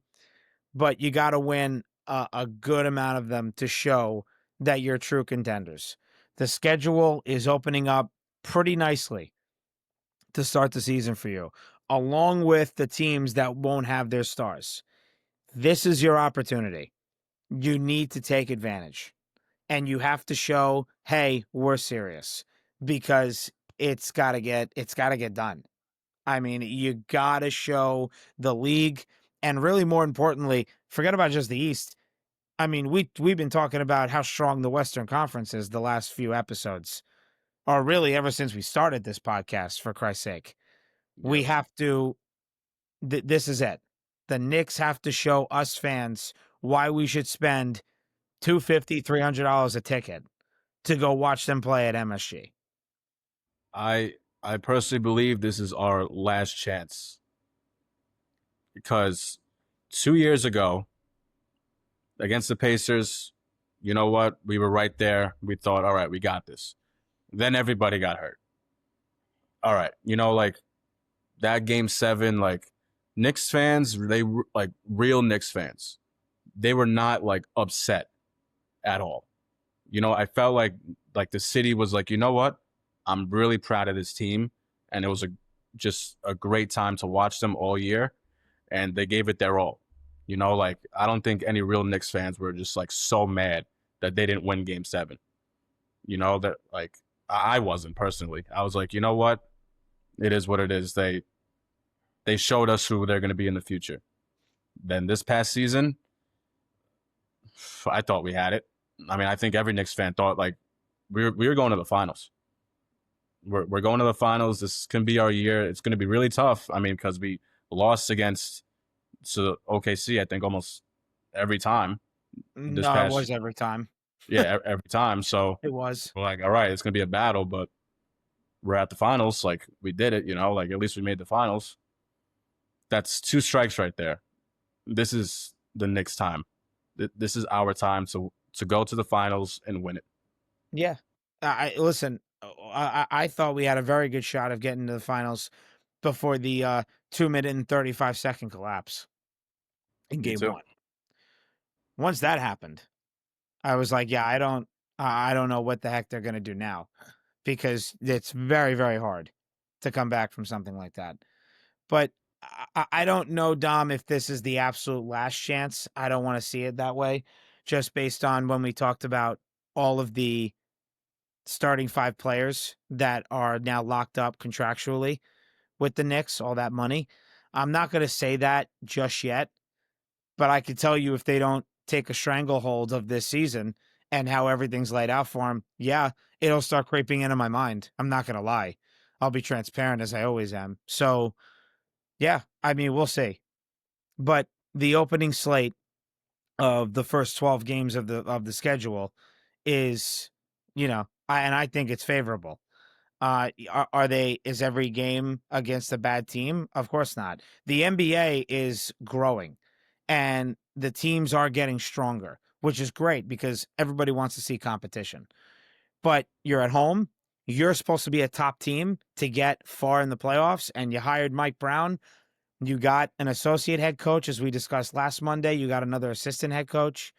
but you got to win a good amount of them to show that you're true contenders. The schedule is opening up pretty nicely to start the season for you, along with the teams that won't have their stars. This is your opportunity. You need to take advantage, and you have to show, hey, we're serious, because it's got to get done. I mean, you got to show the league, and really more importantly, forget about just the East. I mean, we've been talking about how strong the Western Conference is the last few episodes, or really ever since we started this podcast, for Christ's sake. We Yep. have to this is it. The Knicks have to show us fans why we should spend $250, $300 a ticket to go watch them play at MSG. I personally believe this is our last chance because 2 years ago against the Pacers, you know what? We were right there. We thought, all right, we got this. Then everybody got hurt. All right, like that game 7, like Knicks fans, they were like real Knicks fans. They were not like upset at all. I felt like the city was like, you know what? I'm really proud of this team, and it was just a great time to watch them all year, and they gave it their all. Like I don't think any real Knicks fans were just like so mad that they didn't win Game 7. That like I wasn't personally. I was like, you know what? It is what it is. They showed us who they're going to be in the future. Then this past season, I thought we had it. I mean, I think every Knicks fan thought like we were going to the finals. We're going to the finals. This can be our year. It's going to be really tough. I mean, because we lost against OKC, I think almost every time this No, it past was every time. every time. So It was. we're like, all right, it's going to be a battle, but we're at the finals. Like we did it. Like at least we made the finals. That's 2 strikes right there. This is the Knicks' time. This is our time to go to the finals and win it. Yeah. I listen, I thought we had a very good shot of getting to the finals before the 2-minute and 35-second collapse in Me game too. 1. Once that happened, I was like, yeah, I don't know what the heck they're going to do now, because it's very, very hard to come back from something like that. But I don't know, Dom, if this is the absolute last chance. I don't want to see it that way, just based on when we talked about all of the starting 5 players that are now locked up contractually with the Knicks, all that money. I'm not going to say that just yet, but I can tell you, if they don't take a stranglehold of this season and how everything's laid out for them, yeah, it'll start creeping into my mind. I'm not going to lie. I'll be transparent, as I always am. So, yeah, I mean, we'll see. But the opening slate of the first 12 games of the schedule is, and I think it's favorable. Is every game against a bad team? Of course not. The NBA is growing, and the teams are getting stronger, which is great because everybody wants to see competition. But you're at home. You're supposed to be a top team to get far in the playoffs, and you hired Mike Brown. You got an associate head coach, as we discussed last Monday. You got another assistant head coach.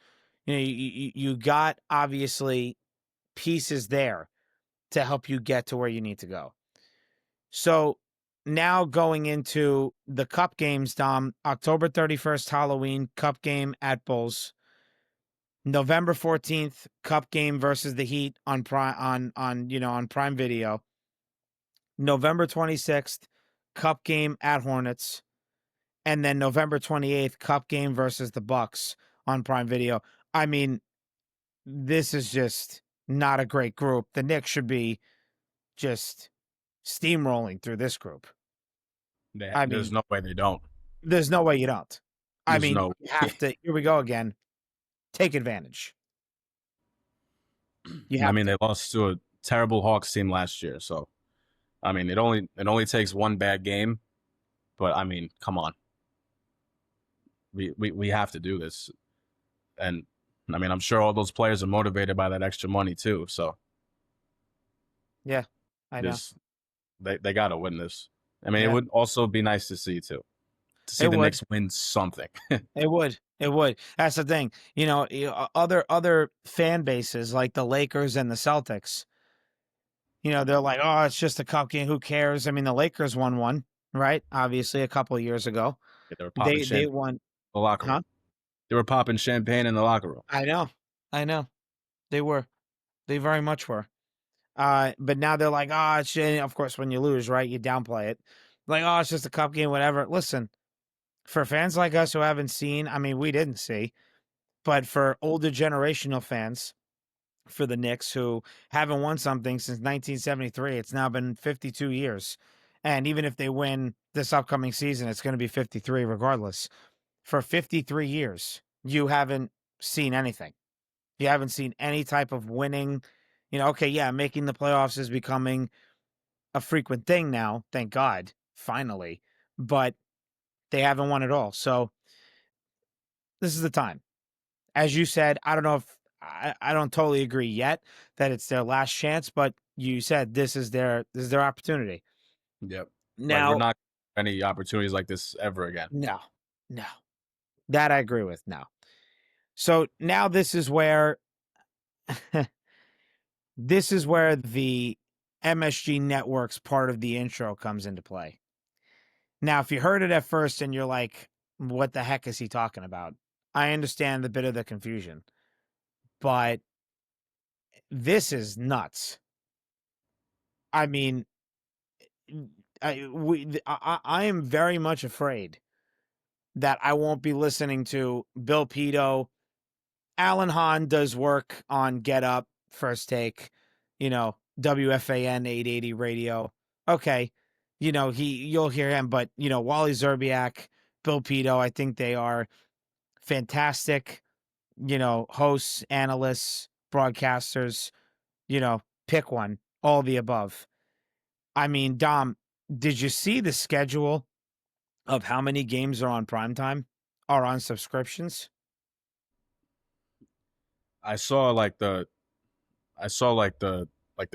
You got, obviously, pieces there to help you get to where you need to go. So now going into the Cup games, Dom, October 31st, Halloween, Cup game at Bulls. November 14th, Cup game versus the Heat on on Prime Video. November 26th, Cup game at Hornets. And then November 28th, Cup game versus the Bucks on Prime Video. I mean, this is just not a great group. The Knicks should be just steamrolling through this group. I There's mean, no way they don't. there's no way you don't. I There's mean, no. you have to. Here we go again. Take advantage. You I have mean, to. they lost to a terrible Hawks team last year, so I mean, it only takes one bad game, but I mean, come on, we have to do this, and I mean, I'm sure all those players are motivated by that extra money too. So Yeah, I know. Just they got to win this. I mean, it Yeah, would also be nice to see too, to see it the would. Knicks win something. It would. It would. That's the thing. Other fan bases like the Lakers and the Celtics, they're like, "Oh, it's just a cup game. Who cares?" I mean, the Lakers won one, right? Obviously, a couple of years ago. They were popping They champagne won, in the locker huh? room. They were popping champagne in the locker room. I know. I know. They were. They very much were. But now they're like, "Oh, it's," and of course, when you lose, right, you downplay it. Like, "Oh, it's just a cup game, whatever." Listen, for fans like us who haven't seen, I mean, we didn't see, but for older generational fans, for the Knicks who haven't won something since 1973. It's now been 52 years. And even if they win this upcoming season, it's going to be 53 regardless. For 53 years, you haven't seen anything. You haven't seen any type of winning. Okay, yeah, making the playoffs is becoming a frequent thing now. Thank God, finally. But they haven't won at all. So this is the time. As you said, I don't know if I don't totally agree yet that it's their last chance, but you said this is their opportunity. Yep. Like we're Now, not any opportunities like this ever again. no, no, that I agree with. No. So now this is where the MSG Network's part of the intro comes into play. Now, if you heard it at first and you're like, "What the heck is he talking about?" I understand the bit of the confusion, but this is nuts. I mean, I am very much afraid that I won't be listening to Bill Pito. Alan Hahn does work on Get Up, First Take, WFAN 880 radio. Okay. You'll hear him, but Wally Zerbiak, Bill Pito, I think they are fantastic, hosts, analysts, broadcasters, pick one, all the above. I mean, Dom, did you see the schedule of how many games are on primetime are on subscriptions? I saw like the I saw like the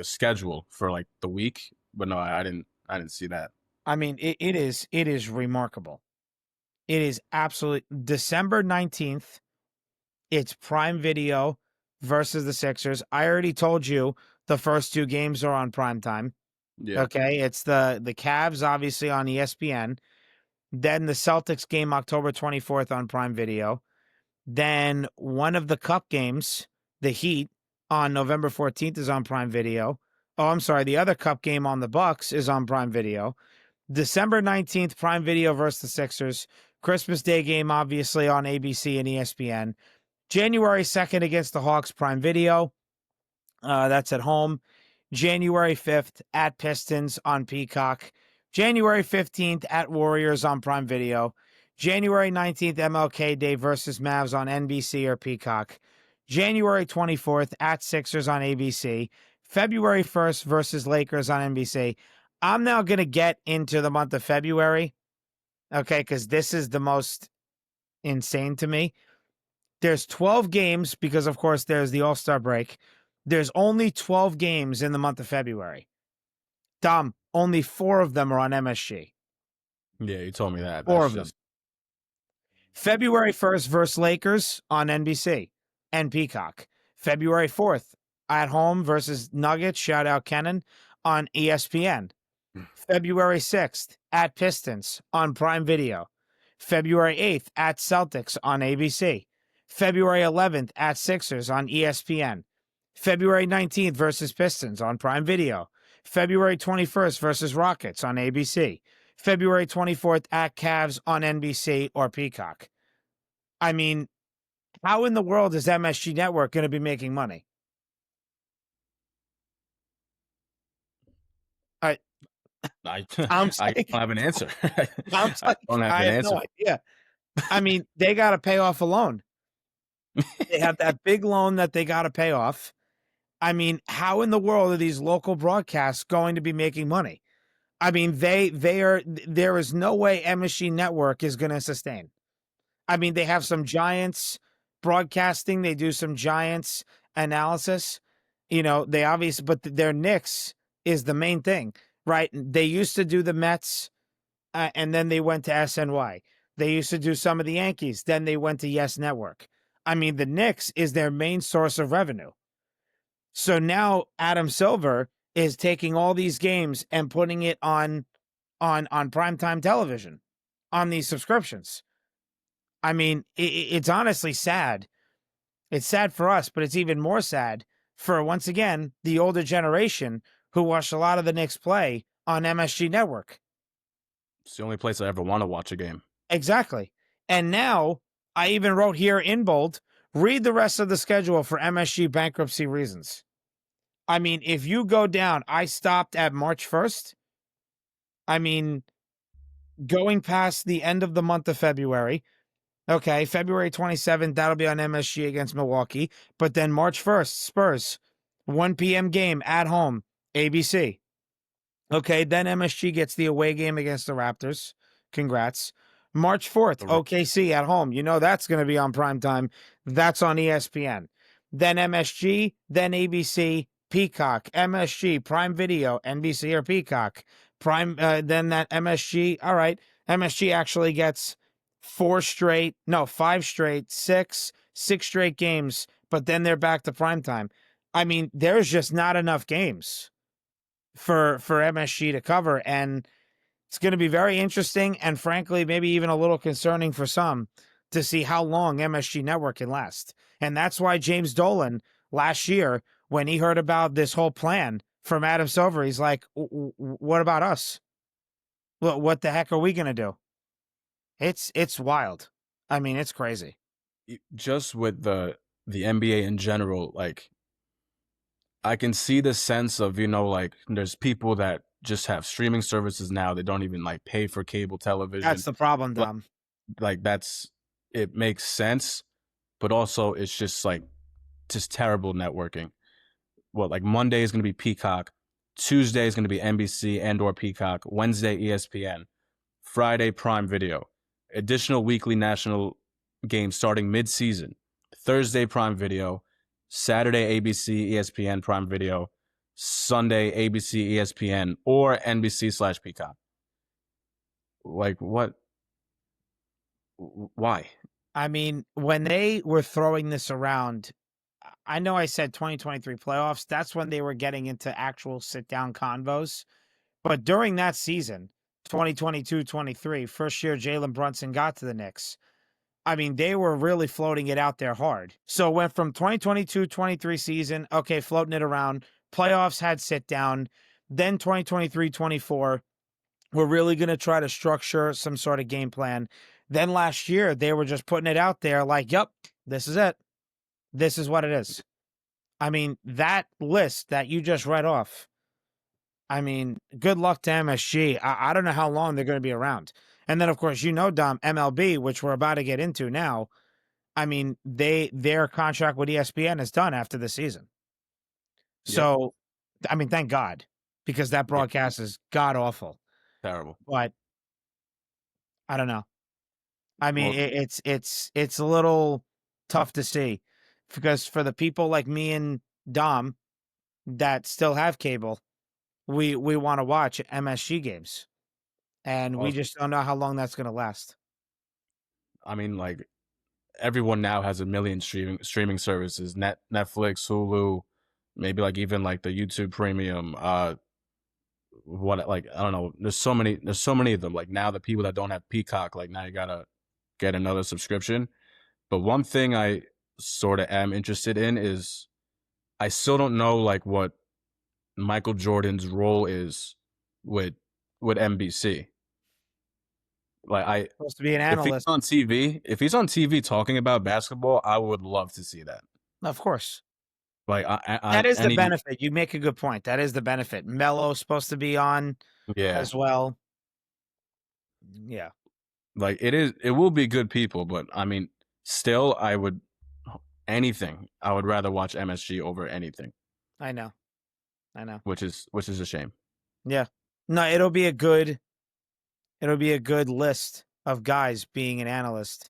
schedule for like the week, but no, I didn't see that. I mean, it is remarkable. It is absolutely December 19th. It's Prime Video versus the Sixers. I already told you the first two games are on primetime. Yeah. Okay. It's the Cavs, obviously, on ESPN. Then the Celtics game October 24th on Prime Video. Then one of the Cup games, the Heat, on November 14th is on Prime Video. Oh, I'm sorry. The other Cup game on the Bucks is on Prime Video. December 19th, Prime Video versus the Sixers. Christmas Day game, obviously, on ABC and ESPN. January 2nd against the Hawks, Prime Video. That's at home. January 5th at Pistons on Peacock. January 15th at Warriors on Prime Video. January 19th, MLK Day versus Mavs on NBC or Peacock. January 24th at Sixers on ABC. February 1st versus Lakers on NBC. I'm now going to get into the month of February, okay, because this is the most insane to me. There's 12 games because, of course, there's the All-Star break. There's only 12 games in the month of February. Dom, only 4 of them are on MSG. Yeah, you told me that. 4 That's of them. just February 1st versus Lakers on NBC and Peacock. February 4th at home versus Nuggets, shout out Kennan, on ESPN. February 6th at Pistons on Prime Video. February 8th at Celtics on ABC. February 11th at Sixers on ESPN. February 19th versus Pistons on Prime Video. February 21st versus Rockets on ABC. February 24th at Cavs on NBC or Peacock. I mean, how in the world is MSG Network going to be making money? I, I I'm I saying, don't have an answer. I'm I saying, don't have I an have answer. no idea. I mean, they got to pay off a loan. They have that big loan that they got to pay off. I mean, how in the world are these local broadcasts going to be making money? I mean, there is no way MSG Network is going to sustain. I mean, they have some giants broadcasting, they do some giants analysis. They obviously, but their Knicks, is the main thing, right? They used to do the Mets, and then they went to SNY. They used to do some of the Yankees, then they went to Yes Network. I mean, the Knicks is their main source of revenue. So now Adam Silver is taking all these games and putting it on primetime television on these subscriptions. I mean, it's honestly sad. It's sad for us, but it's even more sad for, once again, the older generation who watched a lot of the Knicks play on MSG Network. It's the only place I ever want to watch a game. Exactly. And now I even wrote here in bold, read the rest of the schedule for MSG bankruptcy reasons. I mean, if you go down, I stopped at March 1st. I mean, going past the end of the month of February. Okay, February 27th, that'll be on MSG against Milwaukee. But then March 1st, Spurs, 1 p.m. game at home, ABC. Okay, then MSG gets the away game against the Raptors. Congrats. March 4th, OKC at home. You know that's going to be on prime time. That's on ESPN. Then MSG, then ABC, Peacock, MSG, Prime Video, NBC or Peacock. Then that MSG. All right, MSG actually gets 5 straight, six straight games, but then they're back to prime time. I mean, there's just not enough games for MSG to cover, and it's going to be very interesting and frankly maybe even a little concerning for some to see how long MSG Network can last. And that's why James Dolan last year, when he heard about this whole plan from Adam Silver, he's like, what about us? What the heck are we going to do? It's wild. I mean, it's crazy. Just with the NBA in general, like I can see the sense of, like there's people that just have streaming services now. They don't even like pay for cable television. That's the problem, Dom. Like it makes sense, but also it's just terrible networking. Well, like Monday is going to be Peacock, Tuesday is going to be NBC and or Peacock, Wednesday ESPN, Friday Prime Video, additional weekly national games starting mid-season, Thursday Prime Video, Saturday ABC, ESPN Prime Video, Sunday ABC, ESPN, or NBC/Peacock. Like what? Why? I mean, when they were throwing this around, I know I said 2023 playoffs. That's when they were getting into actual sit-down convos. But during that season, 2022-23, first year Jalen Brunson got to the Knicks, I mean, they were really floating it out there hard. So it went from 2022-23 season, okay, floating it around. Playoffs had sit down. Then 2023-24, we're really going to try to structure some sort of game plan. Then last year, they were just putting it out there like, yep, this is it. This is what it is. I mean, that list that you just read off, I mean, good luck to MSG. I don't know how long they're going to be around. And then, of course, Dom, MLB, which we're about to get into now. I mean, their contract with ESPN is done after the season. Yep. So, I mean, thank God, because that broadcast is god awful. Terrible. But I don't know. I mean, it's a little tough to see because for the people like me and Dom that still have cable, we want to watch MSG games, and we just don't know how long that's going to last. I mean, like everyone now has a million streaming services: Netflix, Hulu, maybe like even like the YouTube Premium. What like I don't know. There's so many of them. Like now, the people that don't have Peacock, like now you gotta get another subscription. But one thing I sort of am interested in is I still don't know like what Michael Jordan's role is with NBC. Like Supposed to be an if he's analyst, on TV talking about basketball, I would love to see that. of course. Like That is the benefit. You make a good point. That is the benefit. Melo's supposed to be on as well. Yeah. Like it will be good people, but I mean, still, I would rather watch MSG over anything. I know. Which is a shame. Yeah. No, it'll be a good list of guys being an analyst,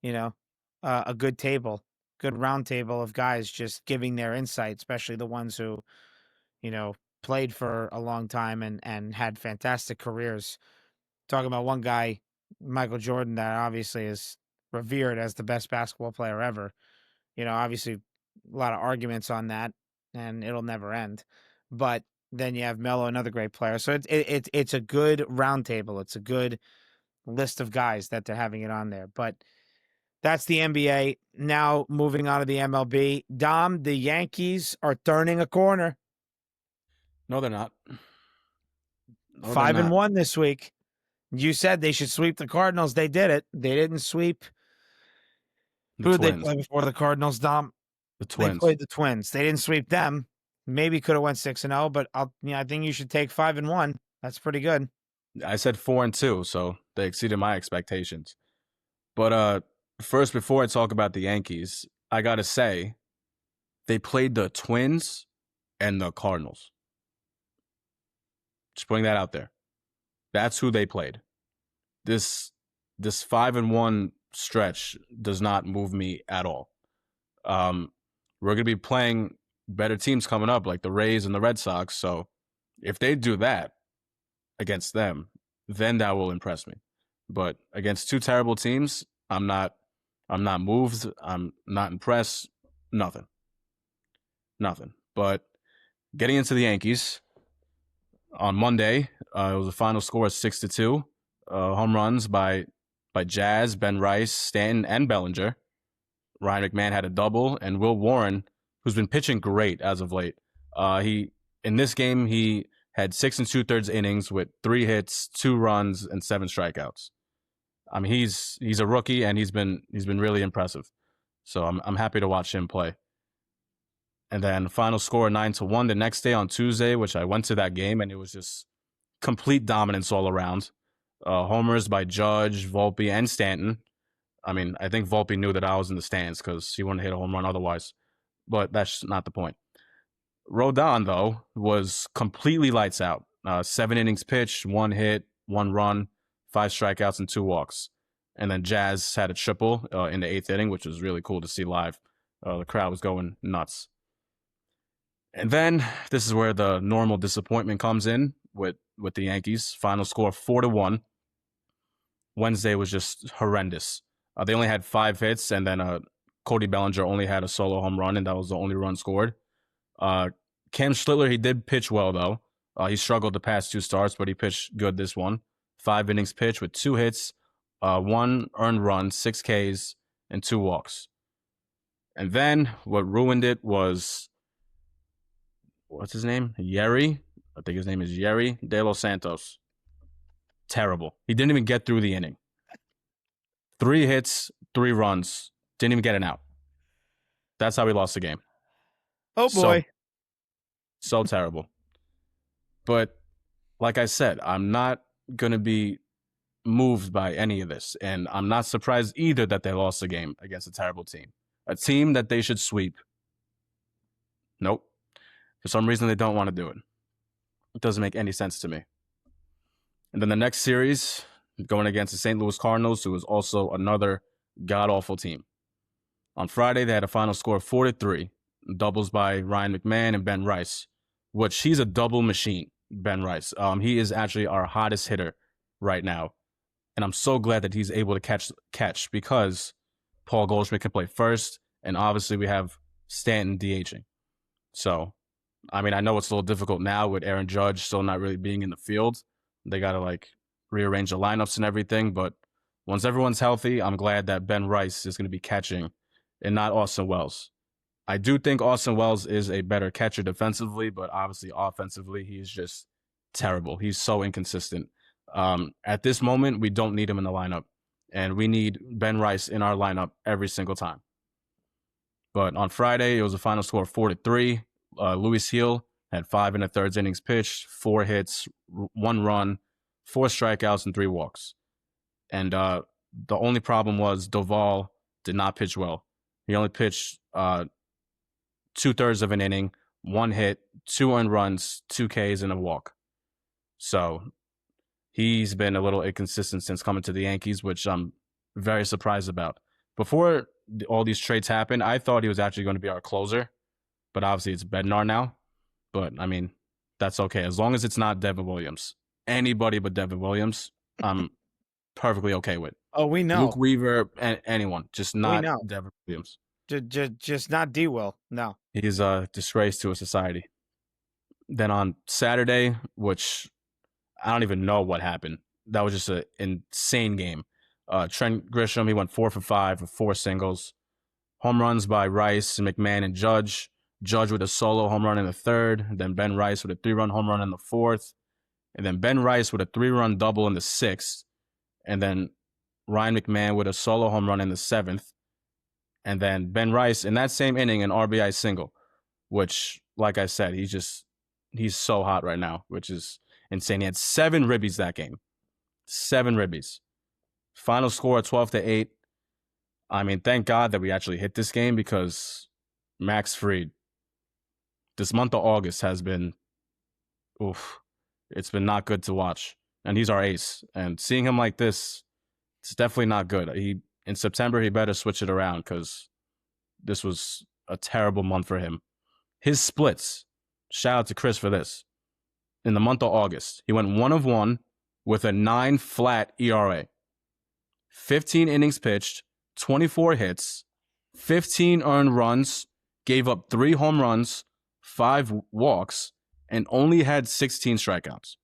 a good round table of guys just giving their insight, especially the ones who, played for a long time and had fantastic careers. Talking about one guy, Michael Jordan, that obviously is revered as the best basketball player ever. Obviously a lot of arguments on that, and it'll never end. But then you have Melo, another great player. So it's a good roundtable. It's a good list of guys that they're having it on there. But that's the NBA. Now moving on to the MLB. Dom, the Yankees are turning a corner. No, they're not. 5-1 this week. You said they should sweep the Cardinals. They did it. They didn't sweep. Who did they play before the Cardinals, Dom? The Twins. They played the Twins. They didn't sweep them. Maybe could have went 6-0, but I think you should take 5-1. That's pretty good. I said 4-2, so they exceeded my expectations. But first, before I talk about the Yankees, I gotta say, they played the Twins and the Cardinals. Just putting that out there. That's who they played. This 5-1 stretch does not move me at all. We're going to be playing better teams coming up, like the Rays and the Red Sox. So if they do that against them, then that will impress me. But against two terrible teams, I'm not moved. I'm not impressed. Nothing. But getting into the Yankees, on Monday, it was a final score of 6-2. Home runs by Jazz, Ben Rice, Stanton, and Bellinger. Ryan McMahon had a double, and Will Warren, who's been pitching great as of late. In this game he had 6 2/3 innings with 3 hits, 2 runs, and 7 strikeouts. I mean, he's a rookie, and he's been really impressive. So I'm happy to watch him play. And then final score 9-1 the next day on Tuesday, which I went to that game, and it was just complete dominance all around. Homers by Judge, Volpe, and Stanton. I mean, I think Volpe knew that I was in the stands because he wouldn't hit a home run otherwise. But that's not the point. Rodon, though, was completely lights out. 7 innings pitched, 1 hit, 1 run, 5 strikeouts, and 2 walks. And then Jazz had a triple in the 8th inning, which was really cool to see live. The crowd was going nuts. And then this is where the normal disappointment comes in with the Yankees. Final score 4-1. Wednesday was just horrendous. They only had 5 hits, and then Cody Bellinger only had a solo home run, and that was the only run scored. Cam Schlittler, he did pitch well, though. He struggled the past 2 starts, but he pitched good this one. 5 innings pitched with 2 hits, 1 earned run, 6 Ks, and 2 walks. And then what ruined it was, what's his name? Yerry? I think his name is Yerry De Los Santos. Terrible. He didn't even get through the inning. 3 hits, 3 runs, didn't even get an out. That's how we lost the game. Oh, boy. So terrible. But like I said, I'm not going to be moved by any of this. And I'm not surprised either that they lost the game against a terrible team. A team that they should sweep. Nope. For some reason, they don't want to do it. It doesn't make any sense to me. And then the next series, going against the St. Louis Cardinals, who is also another god-awful team. On Friday, they had a final score of 4-3, doubles by Ryan McMahon and Ben Rice, which he's a double machine, Ben Rice. He is actually our hottest hitter right now. And I'm so glad that he's able to catch because Paul Goldschmidt can play first, and obviously we have Stanton DHing. So, I mean, I know it's a little difficult now with Aaron Judge still not really being in the field. They got to, rearrange the lineups and everything. But once everyone's healthy, I'm glad that Ben Rice is going to be catching and not Austin Wells. I do think Austin Wells is a better catcher defensively, but obviously offensively, he's just terrible. He's so inconsistent. At this moment, we don't need him in the lineup, and we need Ben Rice in our lineup every single time. But on Friday, it was a final score of 4-3. Luis Hill had 5 1/3 innings pitched, 4 hits, 1 run, 4 strikeouts, and 3 walks. And the only problem was Doval did not pitch well. He only pitched 2/3 of an inning, 1 hit, 2 earned runs, 2 Ks, and a walk. So he's been a little inconsistent since coming to the Yankees, which I'm very surprised about. Before all these trades happened, I thought he was actually going to be our closer, but obviously it's Bednar now. But, I mean, that's okay. As long as it's not Devin Williams. Anybody but Devin Williams, I'm perfectly okay with. Oh, we Luke know. Weaver, anyone, just We not know. Devin Williams. Just not D Will. No. He's a disgrace to a society. Then on Saturday, which I don't even know what happened. That was just an insane game. Trent Grisham, he went 4 for 5 with 4 singles. Home runs by Rice, McMahon, and Judge. Judge with a solo home run in the third. Then Ben Rice with a 3-run home run in the fourth. And then Ben Rice with a 3-run double in the sixth. And then Ryan McMahon with a solo home run in the seventh. And then Ben Rice in that same inning, an RBI single, which, like I said, he's so hot right now, which is insane. He had 7 ribbies that game. 7 ribbies. Final score 12-8. I mean, thank God that we actually hit this game because Max Fried, this month of August has been, it's been not good to watch. And he's our ace. And seeing him like this, it's definitely not good. In September, he better switch it around because this was a terrible month for him. His splits, shout out to Chris for this. In the month of August, he went 1 of 1 with a 9 flat ERA. 15 innings pitched, 24 hits, 15 earned runs, gave up 3 home runs, 5 walks, and only had 16 strikeouts.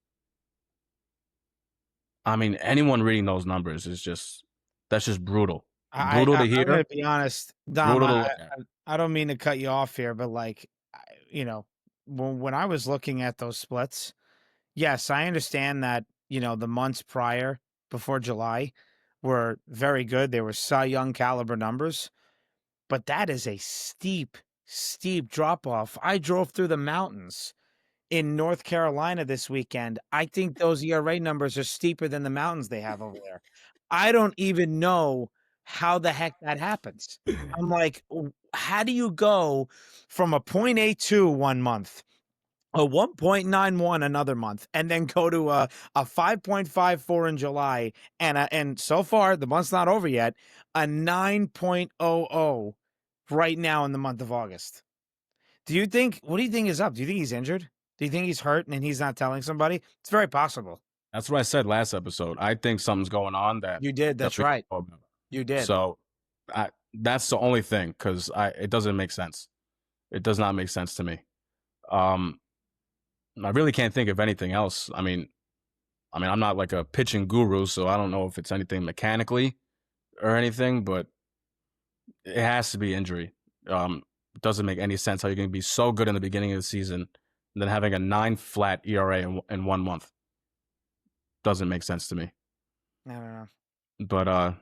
I mean, anyone reading those numbers that's just brutal. Brutal to hear. I'm gonna be honest, Dom. Brutal to look at. I don't mean to cut you off here, but when I was looking at those splits, yes, I understand that the months prior, before July, were very good. They were Cy Young caliber numbers, but that is a steep drop off. I drove through the mountains in North Carolina this weekend. I think those ERA numbers are steeper than the mountains they have over there. I don't even know how the heck that happens. I'm like, how do you go from a 0.82 one month, a 1.91 another month, and then go to a 5.54 in July, and so far the month's not over yet, a 9.00 right now in the month of August? What do you think is up? Do you think he's injured? Do you think he's hurt and he's not telling somebody? It's very possible. That's what I said last episode. I think something's going on that You did. That's right. You did. So that's the only thing because it doesn't make sense. It does not make sense to me. I really can't think of anything else. I mean, I'm not like a pitching guru, so I don't know if it's anything mechanically or anything, but it has to be injury. It doesn't make any sense how you're going to be so good in the beginning of the season and then having a 9 flat ERA in 1 month. Doesn't make sense to me. I don't know. But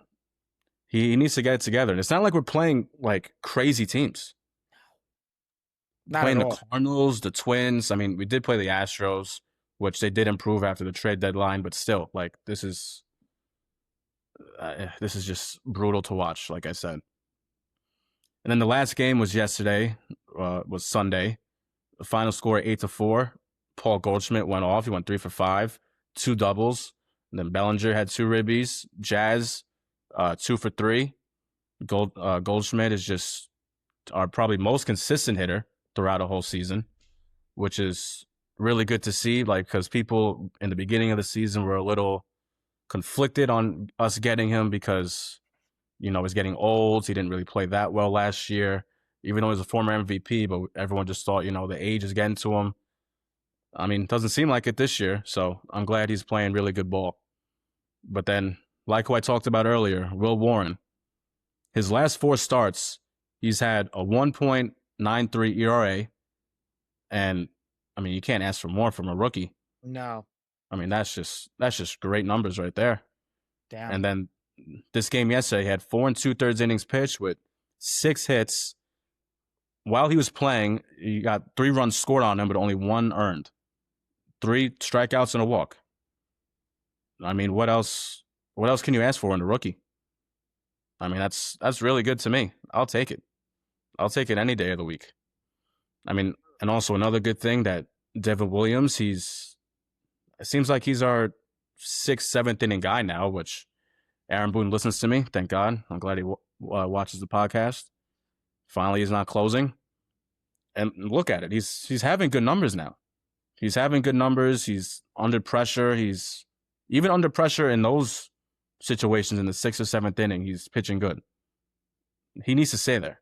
he needs to get it together. And it's not like we're playing like crazy teams. Not playing at all. The Cardinals, the Twins. I mean, we did play the Astros, which they did improve after the trade deadline, but still, like this is just brutal to watch, like I said. And then the last game was yesterday, was Sunday. The final score 8-4. Paul Goldschmidt went off. He went 3 for 5, 2 doubles. And then Bellinger had 2 ribbies. Jazz, 2 for 3. Goldschmidt is just our probably most consistent hitter throughout a whole season, which is really good to see. Like, because people in the beginning of the season were a little conflicted on us getting him because, he's getting old. He didn't really play that well last year, even though he's a former MVP, but everyone just thought, the age is getting to him. I mean, it doesn't seem like it this year, so I'm glad he's playing really good ball. But then, like who I talked about earlier, Will Warren, his last 4 starts, he's had a 1.93 ERA, and, I mean, you can't ask for more from a rookie. No. I mean, that's just great numbers right there. Damn. And then this game yesterday, he had 4 2/3 innings pitched with 6 hits. While he was playing, he got 3 runs scored on him, but only 1 earned. 3 strikeouts and a walk. I mean, what else can you ask for in a rookie? I mean, that's really good to me. I'll take it. I'll take it any day of the week. I mean, and also another good thing that Devin Williams, it seems like he's our 6th, 7th inning guy now, which Aaron Boone listens to me. Thank God. I'm glad he watches the podcast. Finally, he's not closing. And look at it. He's having good numbers now. He's having good numbers. He's under pressure. He's even under pressure in those situations in the 6th or 7th inning. He's pitching good. He needs to stay there.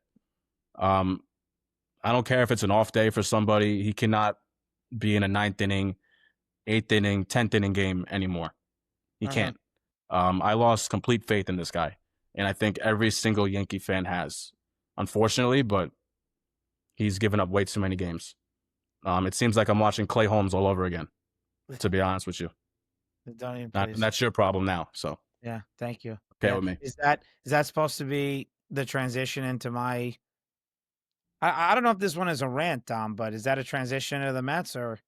I don't care if it's an off day for somebody. He cannot be in a 9th inning, 8th inning, 10th inning game anymore. He can't. I lost complete faith in this guy. And I think every single Yankee fan has, unfortunately, but he's given up way too many games. It seems like I'm watching Clay Holmes all over again, to be honest with you. Don't even And that's your problem now. So yeah, thank you. okay with me. Is that supposed to be the transition into my? I don't know if this one is a rant, Dom, but is that a transition to the Mets or?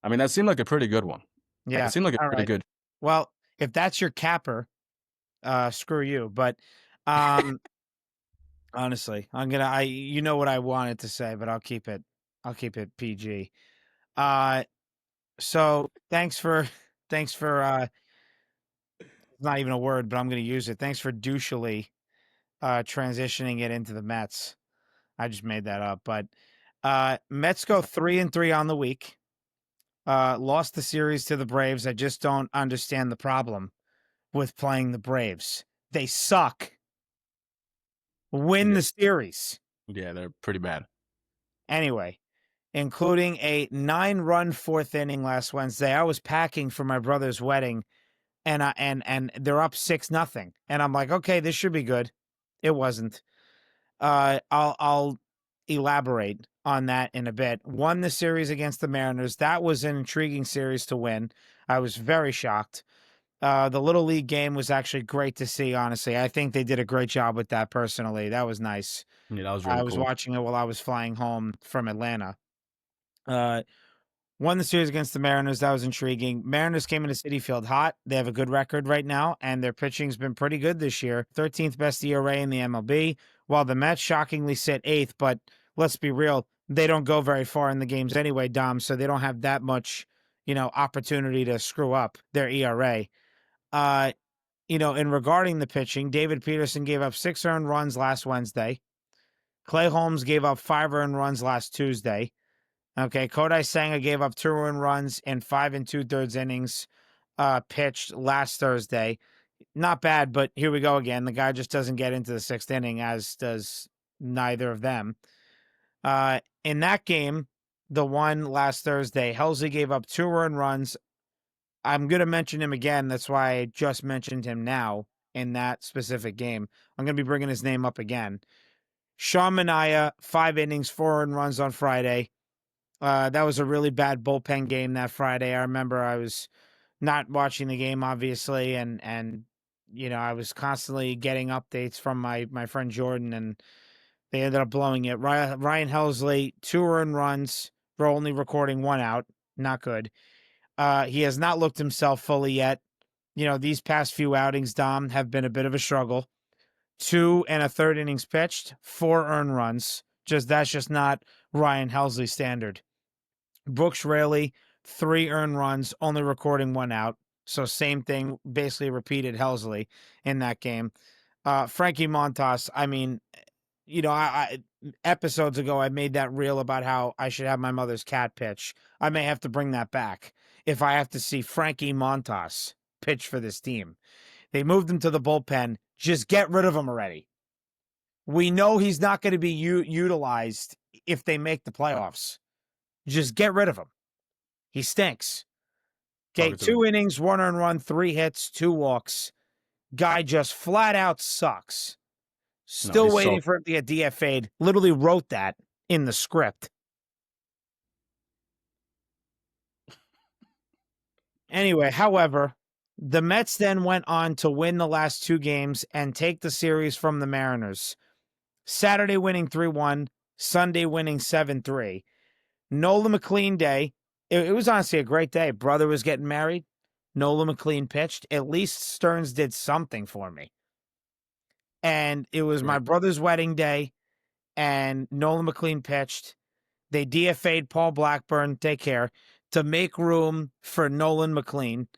I mean, that seemed like a pretty good one. Yeah, It seemed like a all pretty right. good. Well, if that's your capper, screw you. But honestly, you know what I wanted to say, but I'll keep it PG. So thanks for it's not even a word, but I'm going to use it. Thanks for douchily transitioning it into the Mets. I just made that up, but Mets go 3-3 on the week. Lost the series to the Braves. I just don't understand the problem with playing the Braves. They suck. Win the series. Yeah, they're pretty bad. Anyway, including a 9-run 4th inning last Wednesday. I was packing for my brother's wedding, and they're up 6-0, and I'm like, okay, this should be good. It wasn't. I'll elaborate on that in a bit. Won the series against the Mariners. That was an intriguing series to win. I was very shocked. The Little League game was actually great to see, honestly. I think they did a great job with that personally. That was nice. Yeah, that was really I was cool. watching it while I was flying home from Atlanta. Won the series against the Mariners. That was intriguing. Mariners came into Citi Field hot. They have a good record right now, and their pitching's been pretty good this year. 13th best ERA in the MLB, while the Mets shockingly sit 8th, but let's be real, they don't go very far in the games anyway, Dom, so they don't have that much, opportunity to screw up their ERA. In regarding the pitching, David Peterson gave up 6 earned runs last Wednesday. Clay Holmes gave up 5 earned runs last Tuesday. Okay, Kodai Senga gave up 2 earned runs in 5 2/3 innings pitched last Thursday. Not bad, but here we go again. The guy just doesn't get into the 6th inning, as does neither of them. In that game, the one last Thursday, Helsley gave up 2 earned runs. I'm going to mention him again. That's why I just mentioned him now in that specific game. I'm going to be bringing his name up again. Sean Manaea, 5 innings, 4 earned runs on Friday. That was a really bad bullpen game that Friday. I remember I was not watching the game, obviously, and I was constantly getting updates from my friend Jordan, and they ended up blowing it. Ryan Helsley, 2 earned runs. We're only recording 1 out. Not good. He has not looked himself fully yet. These past few outings, Dom, have been a bit of a struggle. 2 1/3 innings pitched, 4 earned runs. That's just not Ryan Helsley standard. Brooks Raley, 3 earned runs, only recording 1 out. So same thing, basically repeated Helsley in that game. Frankie Montas, I mean, I episodes ago I made that reel about how I should have my mother's cat pitch. I may have to bring that back if I have to see Frankie Montas pitch for this team. They moved him to the bullpen. Just get rid of him already. We know he's not going to be utilized if they make the playoffs. Just get rid of him. He stinks. Okay, 2 innings, 1 earned run, 3 hits, 2 walks. Guy just flat out sucks. Still waiting for him to get DFA'd. Literally wrote that in the script. Anyway, however, the Mets then went on to win the last 2 games and take the series from the Mariners. Saturday winning 3-1, Sunday winning 7-3. Nolan McLean Day. It was honestly a great day. Brother was getting married. Nolan McLean pitched. At least Stearns did something for me. And it was my brother's wedding day, and Nolan McLean pitched. They DFA'd Paul Blackburn, take care, to make room for Nolan McLean.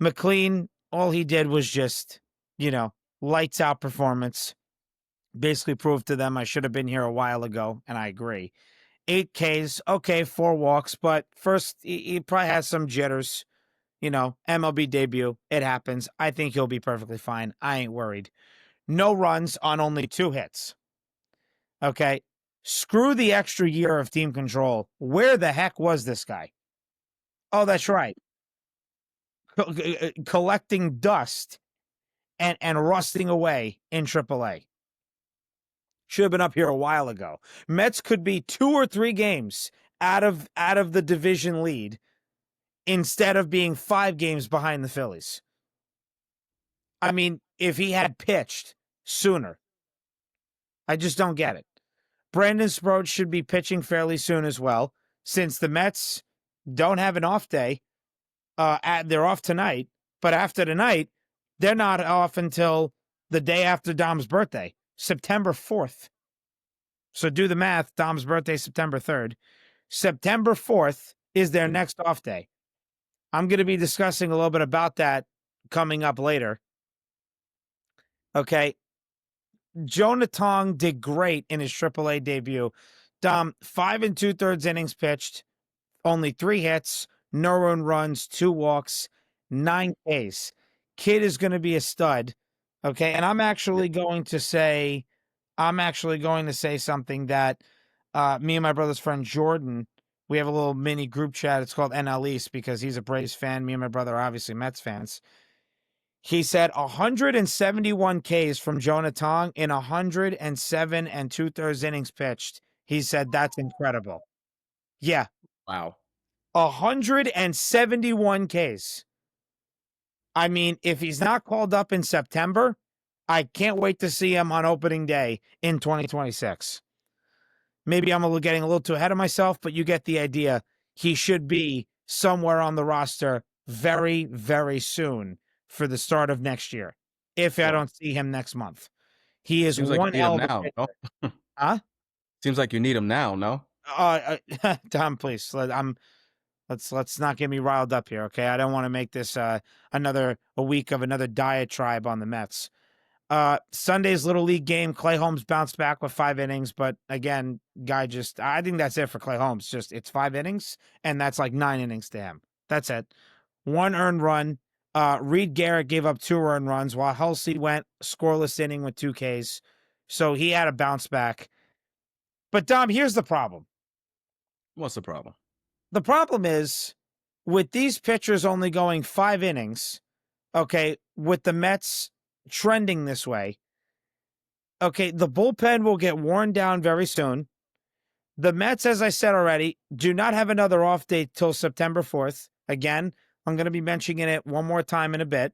McLean, all he did was just, lights out performance. Basically proved to them I should have been here a while ago, and I agree. 8 Ks, okay, 4 walks, but first he probably has some jitters. MLB debut, it happens. I think he'll be perfectly fine. I ain't worried. No runs on only 2 hits. Okay. Screw the extra year of team control. Where the heck was this guy? Oh, that's right. Collecting dust and rusting away in AAA. Should have been up here a while ago. Mets could be 2 or 3 games out of the division lead instead of being 5 games behind the Phillies. I mean, if he had pitched sooner, I just don't get it. Brandon Sproat should be pitching fairly soon as well, since the Mets don't have an off day. They're off tonight, but after tonight, they're not off until the day after Dom's birthday, September 4th. So do the math. Dom's birthday, September 3rd. September 4th is their next off day. I'm going to be discussing a little bit about that coming up later. Okay. Jonah Tong did great in his AAA debut. Dom, 5 2/3 innings pitched, only 3 hits, no earned runs, 2 walks, 9 Ks. Kid is going to be a stud. Okay. And I'm actually going to say something that me and my brother's friend Jordan, we have a little mini group chat. It's called NL East because he's a Braves fan. Me and my brother are obviously Mets fans. He said 171 Ks from Jonah Tong in 107 2/3 innings pitched. He said that's incredible. Yeah. Wow. 171 Ks. I mean, if he's not called up in September, I can't wait to see him on opening day in 2026. Maybe I'm getting a little too ahead of myself, but you get the idea. He should be somewhere on the roster very, very soon for the start of next year, if I don't see him next month. He is Seems like one you need him hell of a now, pitcher. no? Huh? Seems like you need him now, no? Tom, please. Let's not get me riled up here, okay? I don't want to make this a week of another diatribe on the Mets. Sunday's Little League game, Clay Holmes bounced back with 5 innings, but again, I think that's it for Clay Holmes. It's 5 innings, and that's like 9 innings to him. That's it. 1 earned run. Reed Garrett gave up 2 earned runs, while Hulsey went scoreless inning with 2 Ks. So he had a bounce back. But Dom, here's the problem. What's the problem? The problem is, with these pitchers only going 5 innings, okay, with the Mets trending this way, okay, the bullpen will get worn down very soon. The Mets, as I said already, do not have another off day till September 4th. Again, I'm going to be mentioning it one more time in a bit.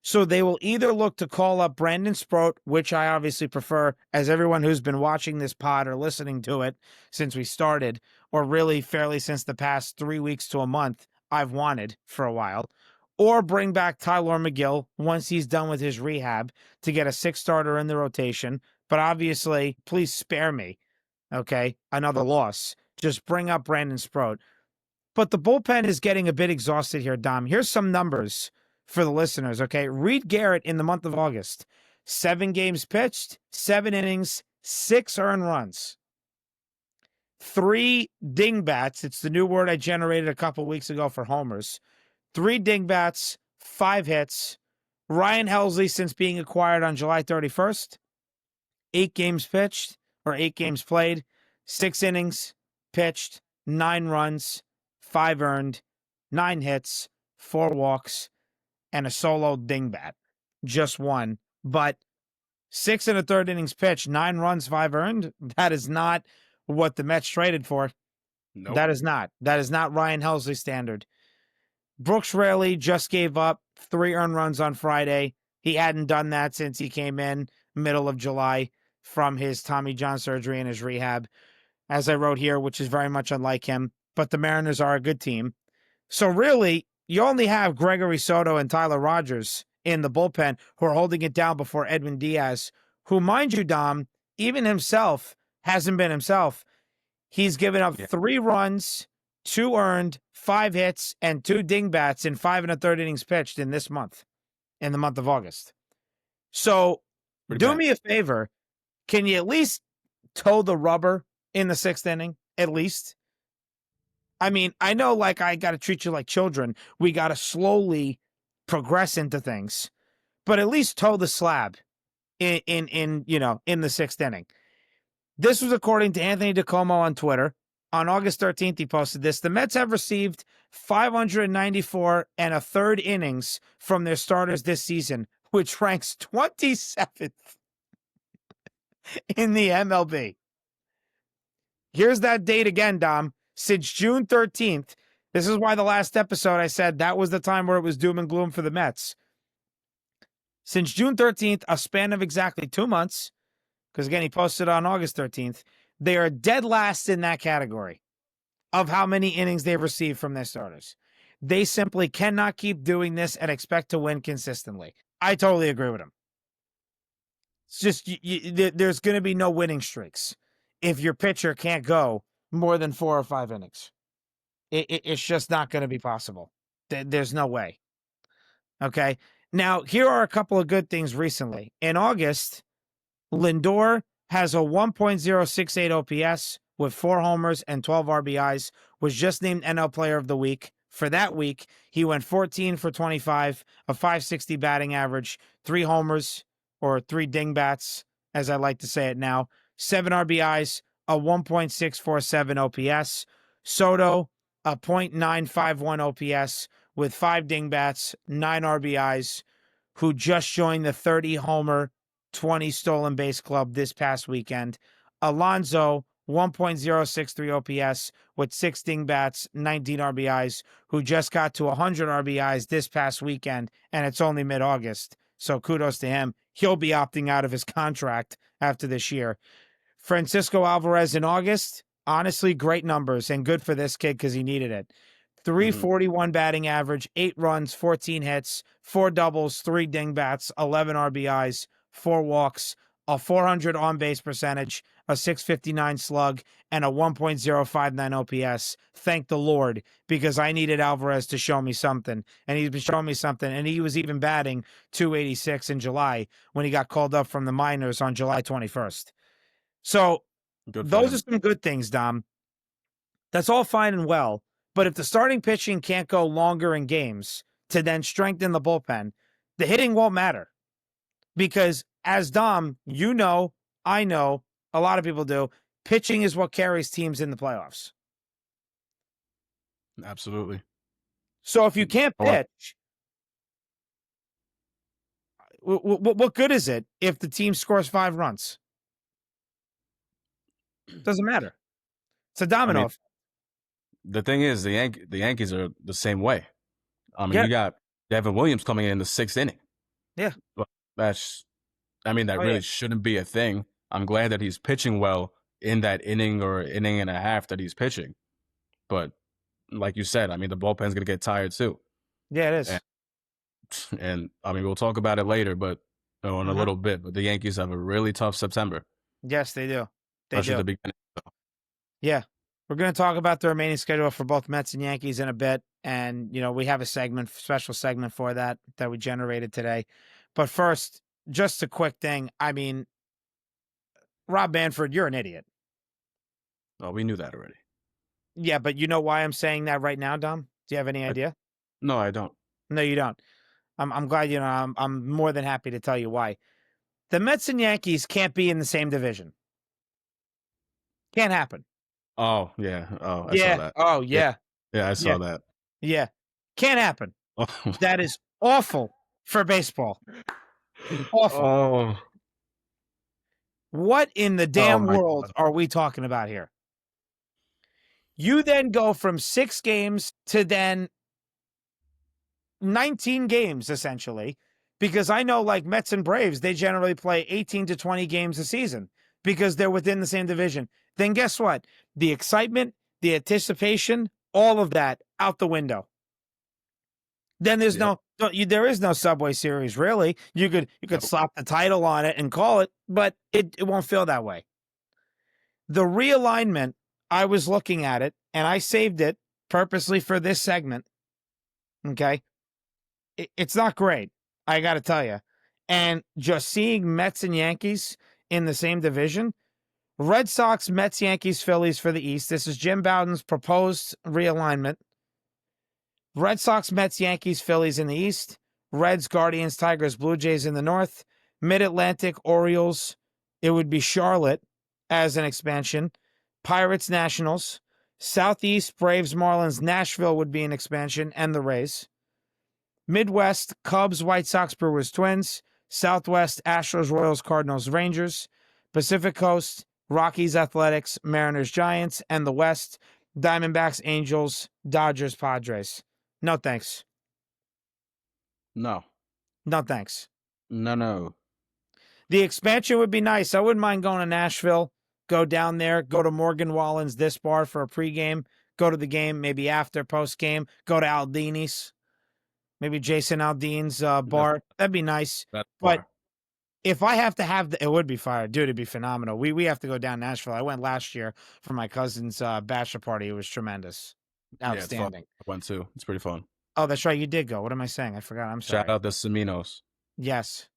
So they will either look to call up Brandon Sproat, which I obviously prefer, as everyone who's been watching this pod or listening to it since we started, or really fairly since the past 3 weeks to a month, I've wanted for a while, or bring back Tyler McGill once he's done with his rehab to get a 6-starter in the rotation. But obviously, please spare me, okay, another loss. Just bring up Brandon Sproat. But the bullpen is getting a bit exhausted here, Dom. Here's some numbers for the listeners, okay? Reed Garrett in the month of August, 7 games pitched, 7 innings, 6 earned runs, 3 dingbats. It's the new word I generated a couple weeks ago for homers. 3 dingbats, 5 hits. Ryan Helsley, since being acquired on July 31st, 8 games pitched, or 8 games played, 6 innings pitched, 9 runs, 5 earned, 9 hits, 4 walks, and a solo dingbat. Just one. But 6 1/3 innings pitched, 9 runs, 5 earned. That is not what the Mets traded for. Nope. That is not. That is not Ryan Helsley standard. Brooks Raley just gave up 3 earned runs on Friday. He hadn't done that since he came in middle of July from his Tommy John surgery and his rehab, as I wrote here, which is very much unlike him. But the Mariners are a good team. So really, you only have Gregory Soto and Tyler Rogers in the bullpen who are holding it down before Edwin Diaz, who, mind you, Dom, even himself hasn't been himself. He's given up 3 runs, 2 earned, 5 hits, and 2 dingbats in 5 1/3 innings pitched in this month, in the month of August. So do me a favor. Can you at least toe the rubber in the 6th inning? at least. I mean, I know like I got to treat you like children. We got to slowly progress into things, but at least toe the slab in in the 6th inning. This was according to Anthony DiComo on Twitter. On August 13th, he posted this. The Mets have received 594 and a third innings from their starters this season, which ranks 27th in the MLB. Here's that date again, Dom. Since June 13th, this is why the last episode I said that was the time where it was doom and gloom for the Mets. Since June 13th, a span of exactly 2 months, because again, he posted on August 13th, they are dead last in that category of how many innings they've received from their starters. They simply cannot keep doing this and expect to win consistently. I totally agree with him. It's just, there's going to be no winning streaks if your pitcher can't go more than 4 or 5 innings. It's just not going to be possible. There's no way. Okay. Now, here are a couple of good things recently. In August, Lindor has a 1.068 OPS with 4 homers and 12 RBIs, was just named NL Player of the Week. For that week, he went 14 for 25, a 560 batting average, 3 homers, or 3 dingbats, as I like to say it now, 7 RBIs, a 1.647 OPS. Soto, a .951 OPS with 5 dingbats, 9 RBIs, who just joined the 30-homer, 20 stolen base club this past weekend. Alonso, 1.063 OPS with 6 dingbats, 19 RBIs, who just got to 100 RBIs this past weekend, and it's only mid-August. So kudos to him. He'll be opting out of his contract after this year. Francisco Alvarez in August, honestly, great numbers and good for this kid because he needed it. 341 batting average, 8 runs, 14 hits, 4 doubles, 3 dingbats, 11 RBIs, 4 walks, a 400 on-base percentage, a 659 slug, and a 1.059 OPS. Thank the Lord, because I needed Alvarez to show me something, and he's been showing me something, and he was even batting 286 in July when he got called up from the minors on July 21st. So those are some good things, Dom. That's all fine and well, but if the starting pitching can't go longer in games to then strengthen the bullpen, the hitting won't matter. Because as Dom, you know, I know, a lot of people do, pitching is what carries teams in the playoffs. Absolutely. So if you can't pitch, what good is it if the team scores 5 runs? Doesn't matter. It's a domino effect. The thing is, the Yankees are the same way. I mean, Yeah. you got Devin Williams coming in the 6th inning. Yeah. But that really shouldn't be a thing. I'm glad that he's pitching well in that inning or inning and a half that he's pitching. But like you said, I mean, the bullpen's going to get tired too. Yeah, it is. And I mean, we'll talk about it later, but in a little bit. But the Yankees have a really tough September. Yes, they do. Especially at the beginning. Yeah. We're going to talk about the remaining schedule for both Mets and Yankees in a bit. And, we have a special segment for that we generated today. But first, just a quick thing. I mean, Rob Manfred, you're an idiot. Oh, we knew that already. Yeah, but you know why I'm saying that right now, Dom? Do you have any idea? No, I don't. No, you don't. I'm glad I'm more than happy to tell you why. The Mets and Yankees can't be in the same division. Can't happen. Oh, yeah. Oh, I saw that. Oh, yeah. Yeah, I saw that. Yeah. Can't happen. That is awful for baseball. Awful. Oh. What in the damn world are we talking about here? You then go from 6 games to then 19 games, essentially, because I know like Mets and Braves, they generally play 18 to 20 games a season because they're within the same division. Then guess what? The excitement, the anticipation, all of that out the window. Then there's there is no Subway Series, really. You could slap the title on it and call it, but it won't feel that way. The realignment, I was looking at it, and I saved it purposely for this segment. Okay? It's not great, I got to tell you. And just seeing Mets and Yankees in the same division Red Sox, Mets, Yankees, Phillies for the East. This is Jim Bowden's proposed realignment. Red Sox, Mets, Yankees, Phillies in the East. Reds, Guardians, Tigers, Blue Jays in the North. Mid-Atlantic, Orioles. It would be Charlotte as an expansion. Pirates, Nationals. Southeast, Braves, Marlins, Nashville would be an expansion, and the Rays. Midwest, Cubs, White Sox, Brewers, Twins. Southwest, Astros, Royals, Cardinals, Rangers. Pacific Coast, Rockies, Athletics, Mariners, Giants. And the West, Diamondbacks, Angels, Dodgers, Padres. No thanks. No. No thanks. No. The expansion would be nice. I wouldn't mind going to Nashville, go down there, go to Morgan Wallen's This Bar for a pregame, go to the game, maybe after, post-game, go to Aldini's, maybe Jason Aldean's bar. That'd be nice. That's But far. if I have to have it would be fire. Dude, it'd be phenomenal. We have to go down Nashville. I went last year for my cousin's bachelor party. It was tremendous. Outstanding. I went too. It's pretty fun. Oh, that's right. You did go. What am I saying? I forgot. I'm sorry. Shout out the Seminos. Yes.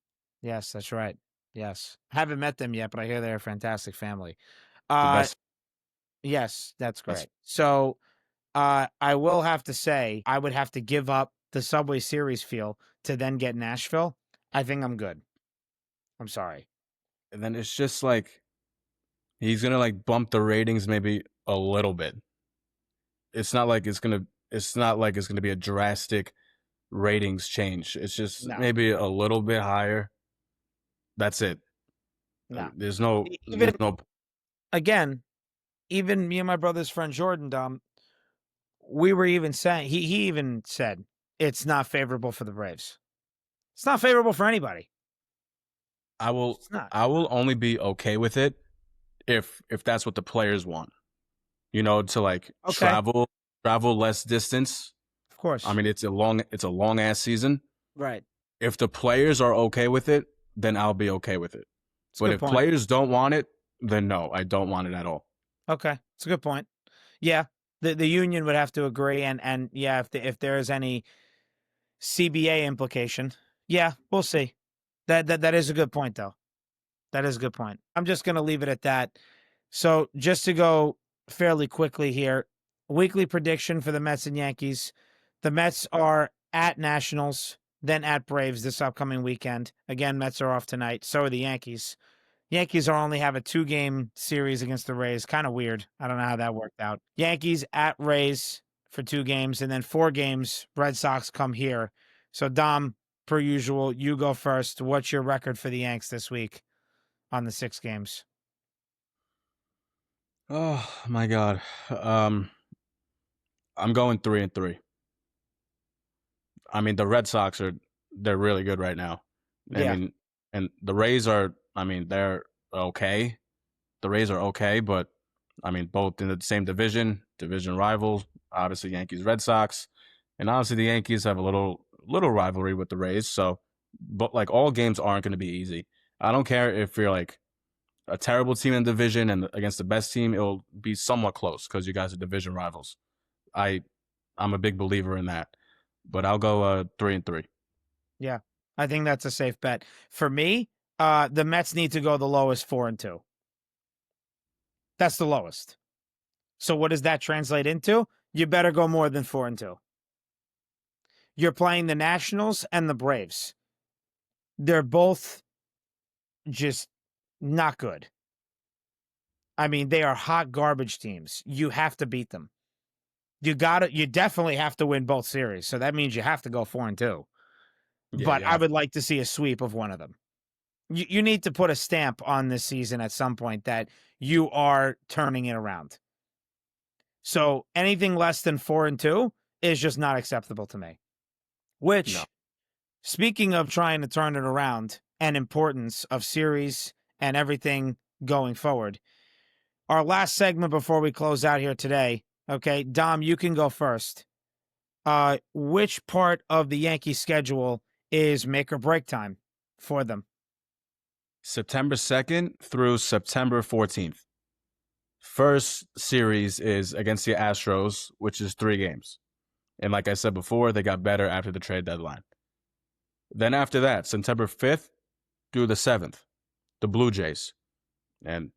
Yes, that's right. Yes. Haven't met them yet, but I hear they're a fantastic family. best- Yes, that's great. So I will have to say I would have to give up the Subway Series feel to then get Nashville. I think I'm good. I'm sorry. And then it's just like he's gonna like bump the ratings maybe a little bit. It's not like it's gonna be a drastic ratings change. It's just No. maybe a little bit higher. That's it. No. There's no Again, even me and my brother's friend Jordan, we were even saying he even said it's not favorable for the Braves. It's not favorable for anybody. I will It's not. only be okay with it if that's what the players want. You know, to like Okay. travel less distance. Of course. I mean, it's a long ass season. Right. If the players are okay with it, then I'll be okay with it. It's a But good if point. players don't want it, then no, I don't want it at all. Okay, it's a good point. Yeah, the union would have to agree, and yeah, if there is any CBA implication, yeah, we'll see. That is a good point, though. That is a good point. I'm just going to leave it at that. So just to go fairly quickly here, weekly prediction for the Mets and Yankees. The Mets are at Nationals, then at Braves this upcoming weekend. Again, Mets are off tonight. So are the Yankees. Yankees are only have a 2-game series against the Rays. Kind of weird. I don't know how that worked out. Yankees at Rays for 2 games, and then 4 games. Red Sox come here. So, Dom, per usual, you go first. What's your record for the Yanks this week on the 6 games? Oh my God. I'm going 3-3. I mean, the Red Sox they're really good right now. Yeah. I mean, and the Rays they're okay. The Rays are okay, but I mean, both in the same division rival, obviously Yankees, Red Sox, and obviously the Yankees have a little rivalry with the Rays. So, but like all games aren't going to be easy. I don't care if you're like a terrible team in the division and against the best team, it'll be somewhat close because you guys are division rivals. I'm a big believer in that, but I'll go 3-3. Yeah, I think that's a safe bet. For me, the Mets need to go the lowest 4-2. That's the lowest. So what does that translate into? You better go more than 4-2. You're playing the Nationals and the Braves. They're both just not good. I mean, they are hot garbage teams. You have to beat them. You definitely have to win both series. So that means you have to go 4-2. Yeah, but yeah. I would like to see a sweep of one of them. You need to put a stamp on this season at some point that you are turning it around. So anything less than 4-2 is just not acceptable to me. Which, No. Speaking of trying to turn it around and importance of series and everything going forward, our last segment before we close out here today, okay, Dom, you can go first. Which part of the Yankee schedule is make or break time for them? September 2nd through September 14th. First series is against the Astros, which is 3 games. And like I said before, they got better after the trade deadline. Then after that, September 5th through the 7th, the Blue Jays. And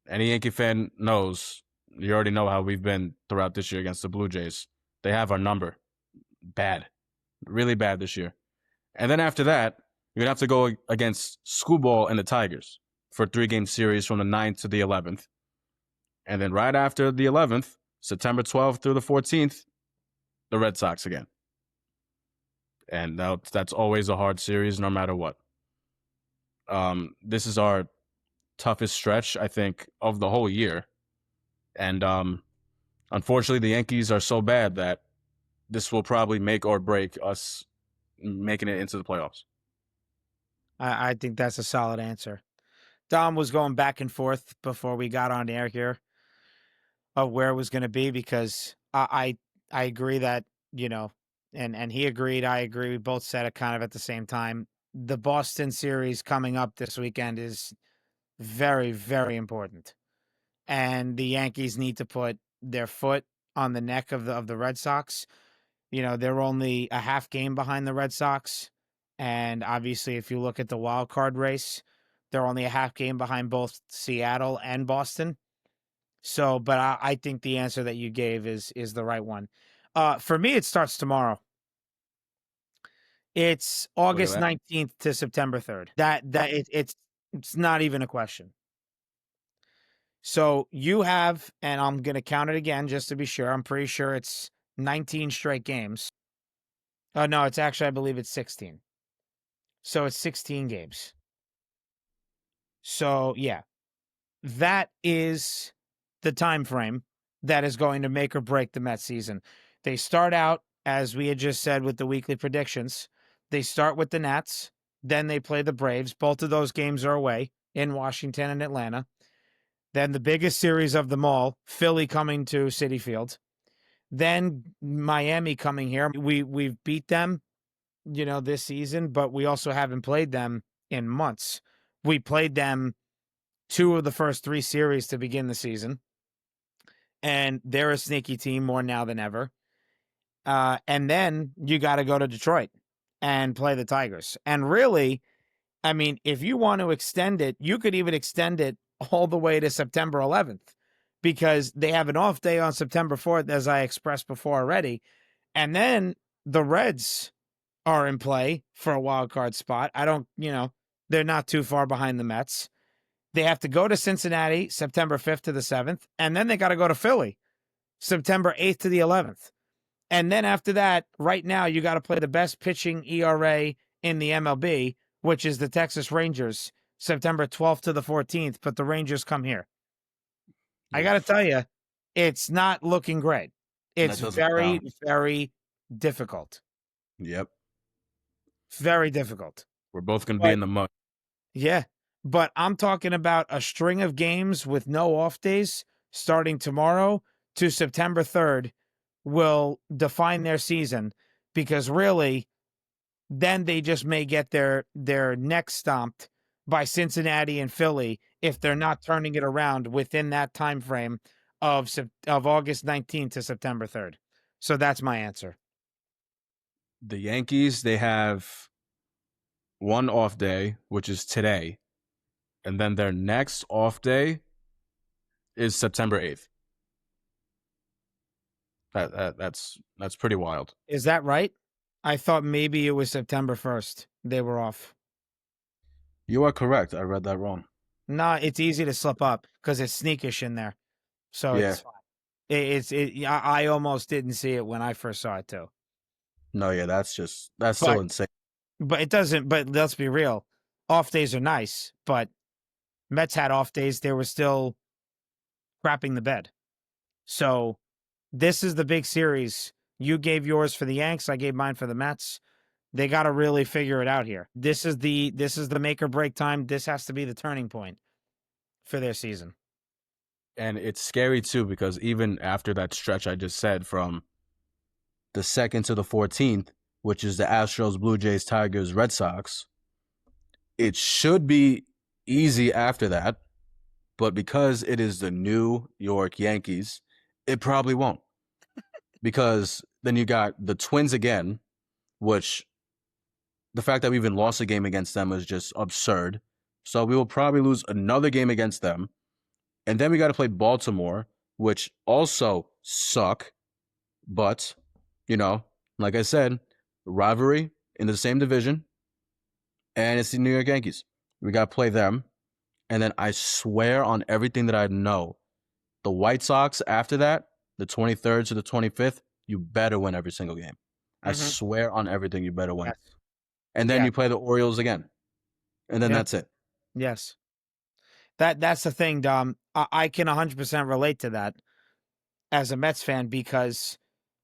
Any Yankee fan knows, you already know how we've been throughout this year against the Blue Jays. They have our number. Bad. Really bad this year. And then after that, you're going to have to go against Schoolball and the Tigers for a 3-game series from the 9th to the 11th. And then right after the 11th, September 12th through the 14th, the Red Sox again. And that's always a hard series no matter what. This is our toughest stretch, I think, of the whole year. And unfortunately, the Yankees are so bad that this will probably make or break us making it into the playoffs. I think that's a solid answer. Dom was going back and forth before we got on air here of where it was going to be, because I agree that, and he agreed, I agree. We both said it kind of at the same time. The Boston series coming up this weekend is very, very important. And the Yankees need to put their foot on the neck of the Red Sox. They're only a half game behind the Red Sox. And obviously, if you look at the wild card race, they're only a half game behind both Seattle and Boston. So, but I think the answer that you gave is the right one. For me, it starts tomorrow. It's August 19th to September 3rd. It's not even a question. So you have, and I'm going to count it again just to be sure. I'm pretty sure it's 19 straight games. Oh, no, it's actually, I believe it's 16. So it's 16 games. So, yeah, that is the time frame that is going to make or break the Mets season. They start out, as we had just said with the weekly predictions, they start with the Nats, then they play the Braves. Both of those games are away in Washington and Atlanta. Then the biggest series of them all, Philly coming to Citi Field. Then Miami coming here. We've beat them, this season, but we also haven't played them in months. We played them 2 of the first 3 series to begin the season. And they're a sneaky team more now than ever. And then you got to go to Detroit and play the Tigers. And really, I mean, if you want to extend it, you could even extend it all the way to September 11th, because they have an off day on September 4th, as I expressed before already. And then the Reds are in play for a wild card spot. They're not too far behind the Mets. They have to go to Cincinnati September 5th to the 7th, and then they got to go to Philly September 8th to the 11th. And then after that, right now, you got to play the best pitching ERA in the MLB, which is the Texas Rangers, September 12th to the 14th, but the Rangers come here. I got to tell you, it's not looking great. It's very, very difficult. Yep. Very difficult. We're both going to be in the mud. Yeah, but I'm talking about a string of games with no off days starting tomorrow to September 3rd will define their season, because really, then they just may get their neck stomped by Cincinnati and Philly if they're not turning it around within that time frame of August 19th to September 3rd. So that's my answer. The Yankees, they have one off day, which is today, and then their next off day is September 8th. That's pretty wild. Is that right? I thought maybe it was September 1st. They were off. You are correct. I read that wrong. Nah, it's easy to slip up because it's sneakish in there. So yeah. It's fine. I almost didn't see it when I first saw it too. No, yeah, that's still insane. But it doesn't, but let's be real. Off days are nice, but Mets had off days. They were still crapping the bed. So this is the big series. You gave yours for the Yanks. I gave mine for the Mets. They got to really figure it out here. This is the make or break time. This has to be the turning point for their season. And it's scary too, because even after that stretch I just said from the 2nd to the 14th, which is the Astros, Blue Jays, Tigers, Red Sox, it should be easy after that. But because it is the New York Yankees, it probably won't. Because then you got the Twins again, which the fact that we even lost a game against them is just absurd. So we will probably lose another game against them. And then we got to play Baltimore, which also suck. But, like I said, rivalry in the same division. And it's the New York Yankees. We got to play them. And then I swear on everything that I know, the White Sox after that, the 23rd to the 25th, you better win every single game. I swear on everything, you better win. Yes. And then you play the Orioles again. And then that's it. Yes. That's the thing, Dom. I can 100% relate to that as a Mets fan, because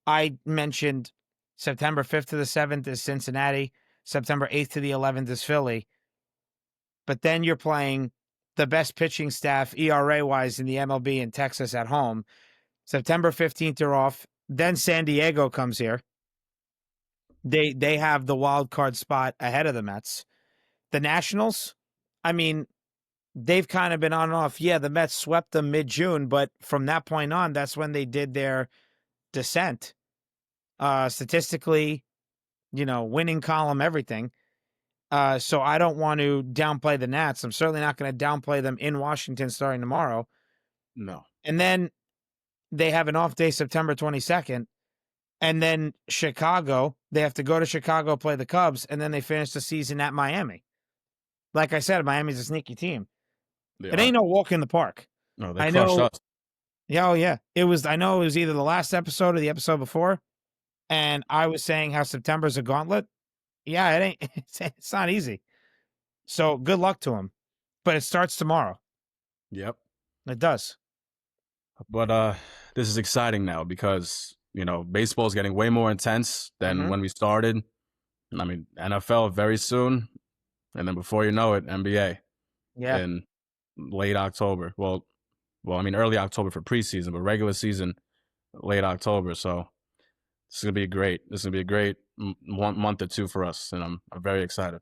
I mentioned September 5th to the 7th is Cincinnati, September 8th to the 11th is Philly. But then you're playing the best pitching staff ERA-wise in the MLB in Texas at home. September 15th you're off. Then San Diego comes here. They have the wild card spot ahead of the Mets. The Nationals, I mean, they've kind of been on and off. Yeah, the Mets swept them mid-June, but from that point on, that's when they did their descent. Statistically, winning column, everything. So I don't want to downplay the Nats. I'm certainly not going to downplay them in Washington starting tomorrow. No. And then they have an off day September 22nd. And then Chicago, they have to go to Chicago, play the Cubs, and then they finish the season at Miami. Like I said, Miami's a sneaky team. It ain't no walk in the park. No, they crushed us. Yeah, oh yeah. I know it was either the last episode or the episode before, and I was saying how September's a gauntlet. Yeah, it ain't. It's not easy. So good luck to them. But it starts tomorrow. Yep. It does. But this is exciting now because, baseball is getting way more intense than when we started. I mean, NFL very soon. And then before you know it, NBA. Yeah. In late October. Well, early October for preseason, but regular season, late October. So this is going to be great. This is going to be a great 1 month or two for us. And I'm very excited.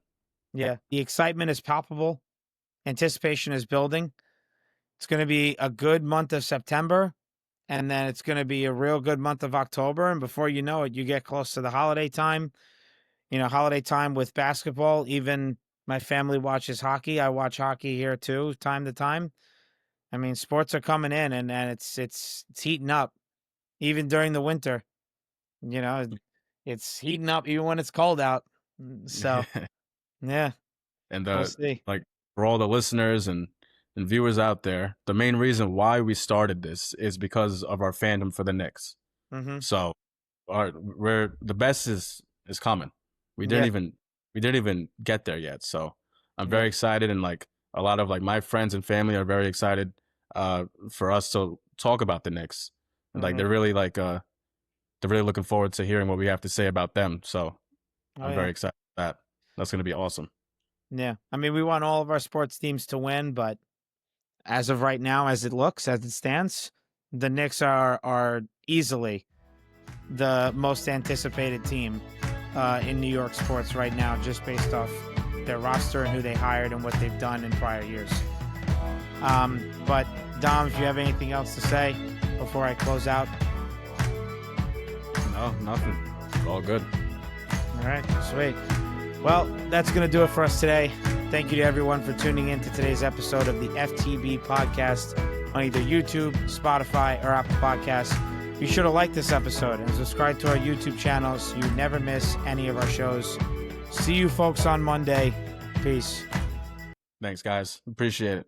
Yeah. The excitement is palpable. Anticipation is building. It's going to be a good month of September, and then it's going to be a real good month of October. And before you know it, you get close to the holiday time. Holiday time with basketball. Even my family watches hockey. I watch hockey here too, time to time. I mean, sports are coming in, and it's heating up, even during the winter. It's heating up even when it's cold out. So, yeah. And we'll see. Like for all the listeners and viewers out there, the main reason why we started this is because of our fandom for the Knicks. So, we're the best is coming. We didn't even get there yet. So, I'm very excited, and like a lot of like my friends and family are very excited for us to talk about the Knicks. And like they're really looking forward to hearing what we have to say about them. So, I'm very excited for that. That's going to be awesome. Yeah. I mean, we want all of our sports teams to win, but as of right now, as it stands, the Knicks are easily the most anticipated team in New York sports right now, just based off their roster and who they hired and what they've done in prior years. But Dom, if you have anything else to say before I close out? No, nothing. All good. All right, sweet. Well, that's going to do it for us today. Thank you to everyone for tuning in to today's episode of the FTB Podcast on either YouTube, Spotify, or Apple Podcasts. Be sure to like this episode and subscribe to our YouTube channel so you never miss any of our shows. See you folks on Monday. Peace. Thanks, guys. Appreciate it.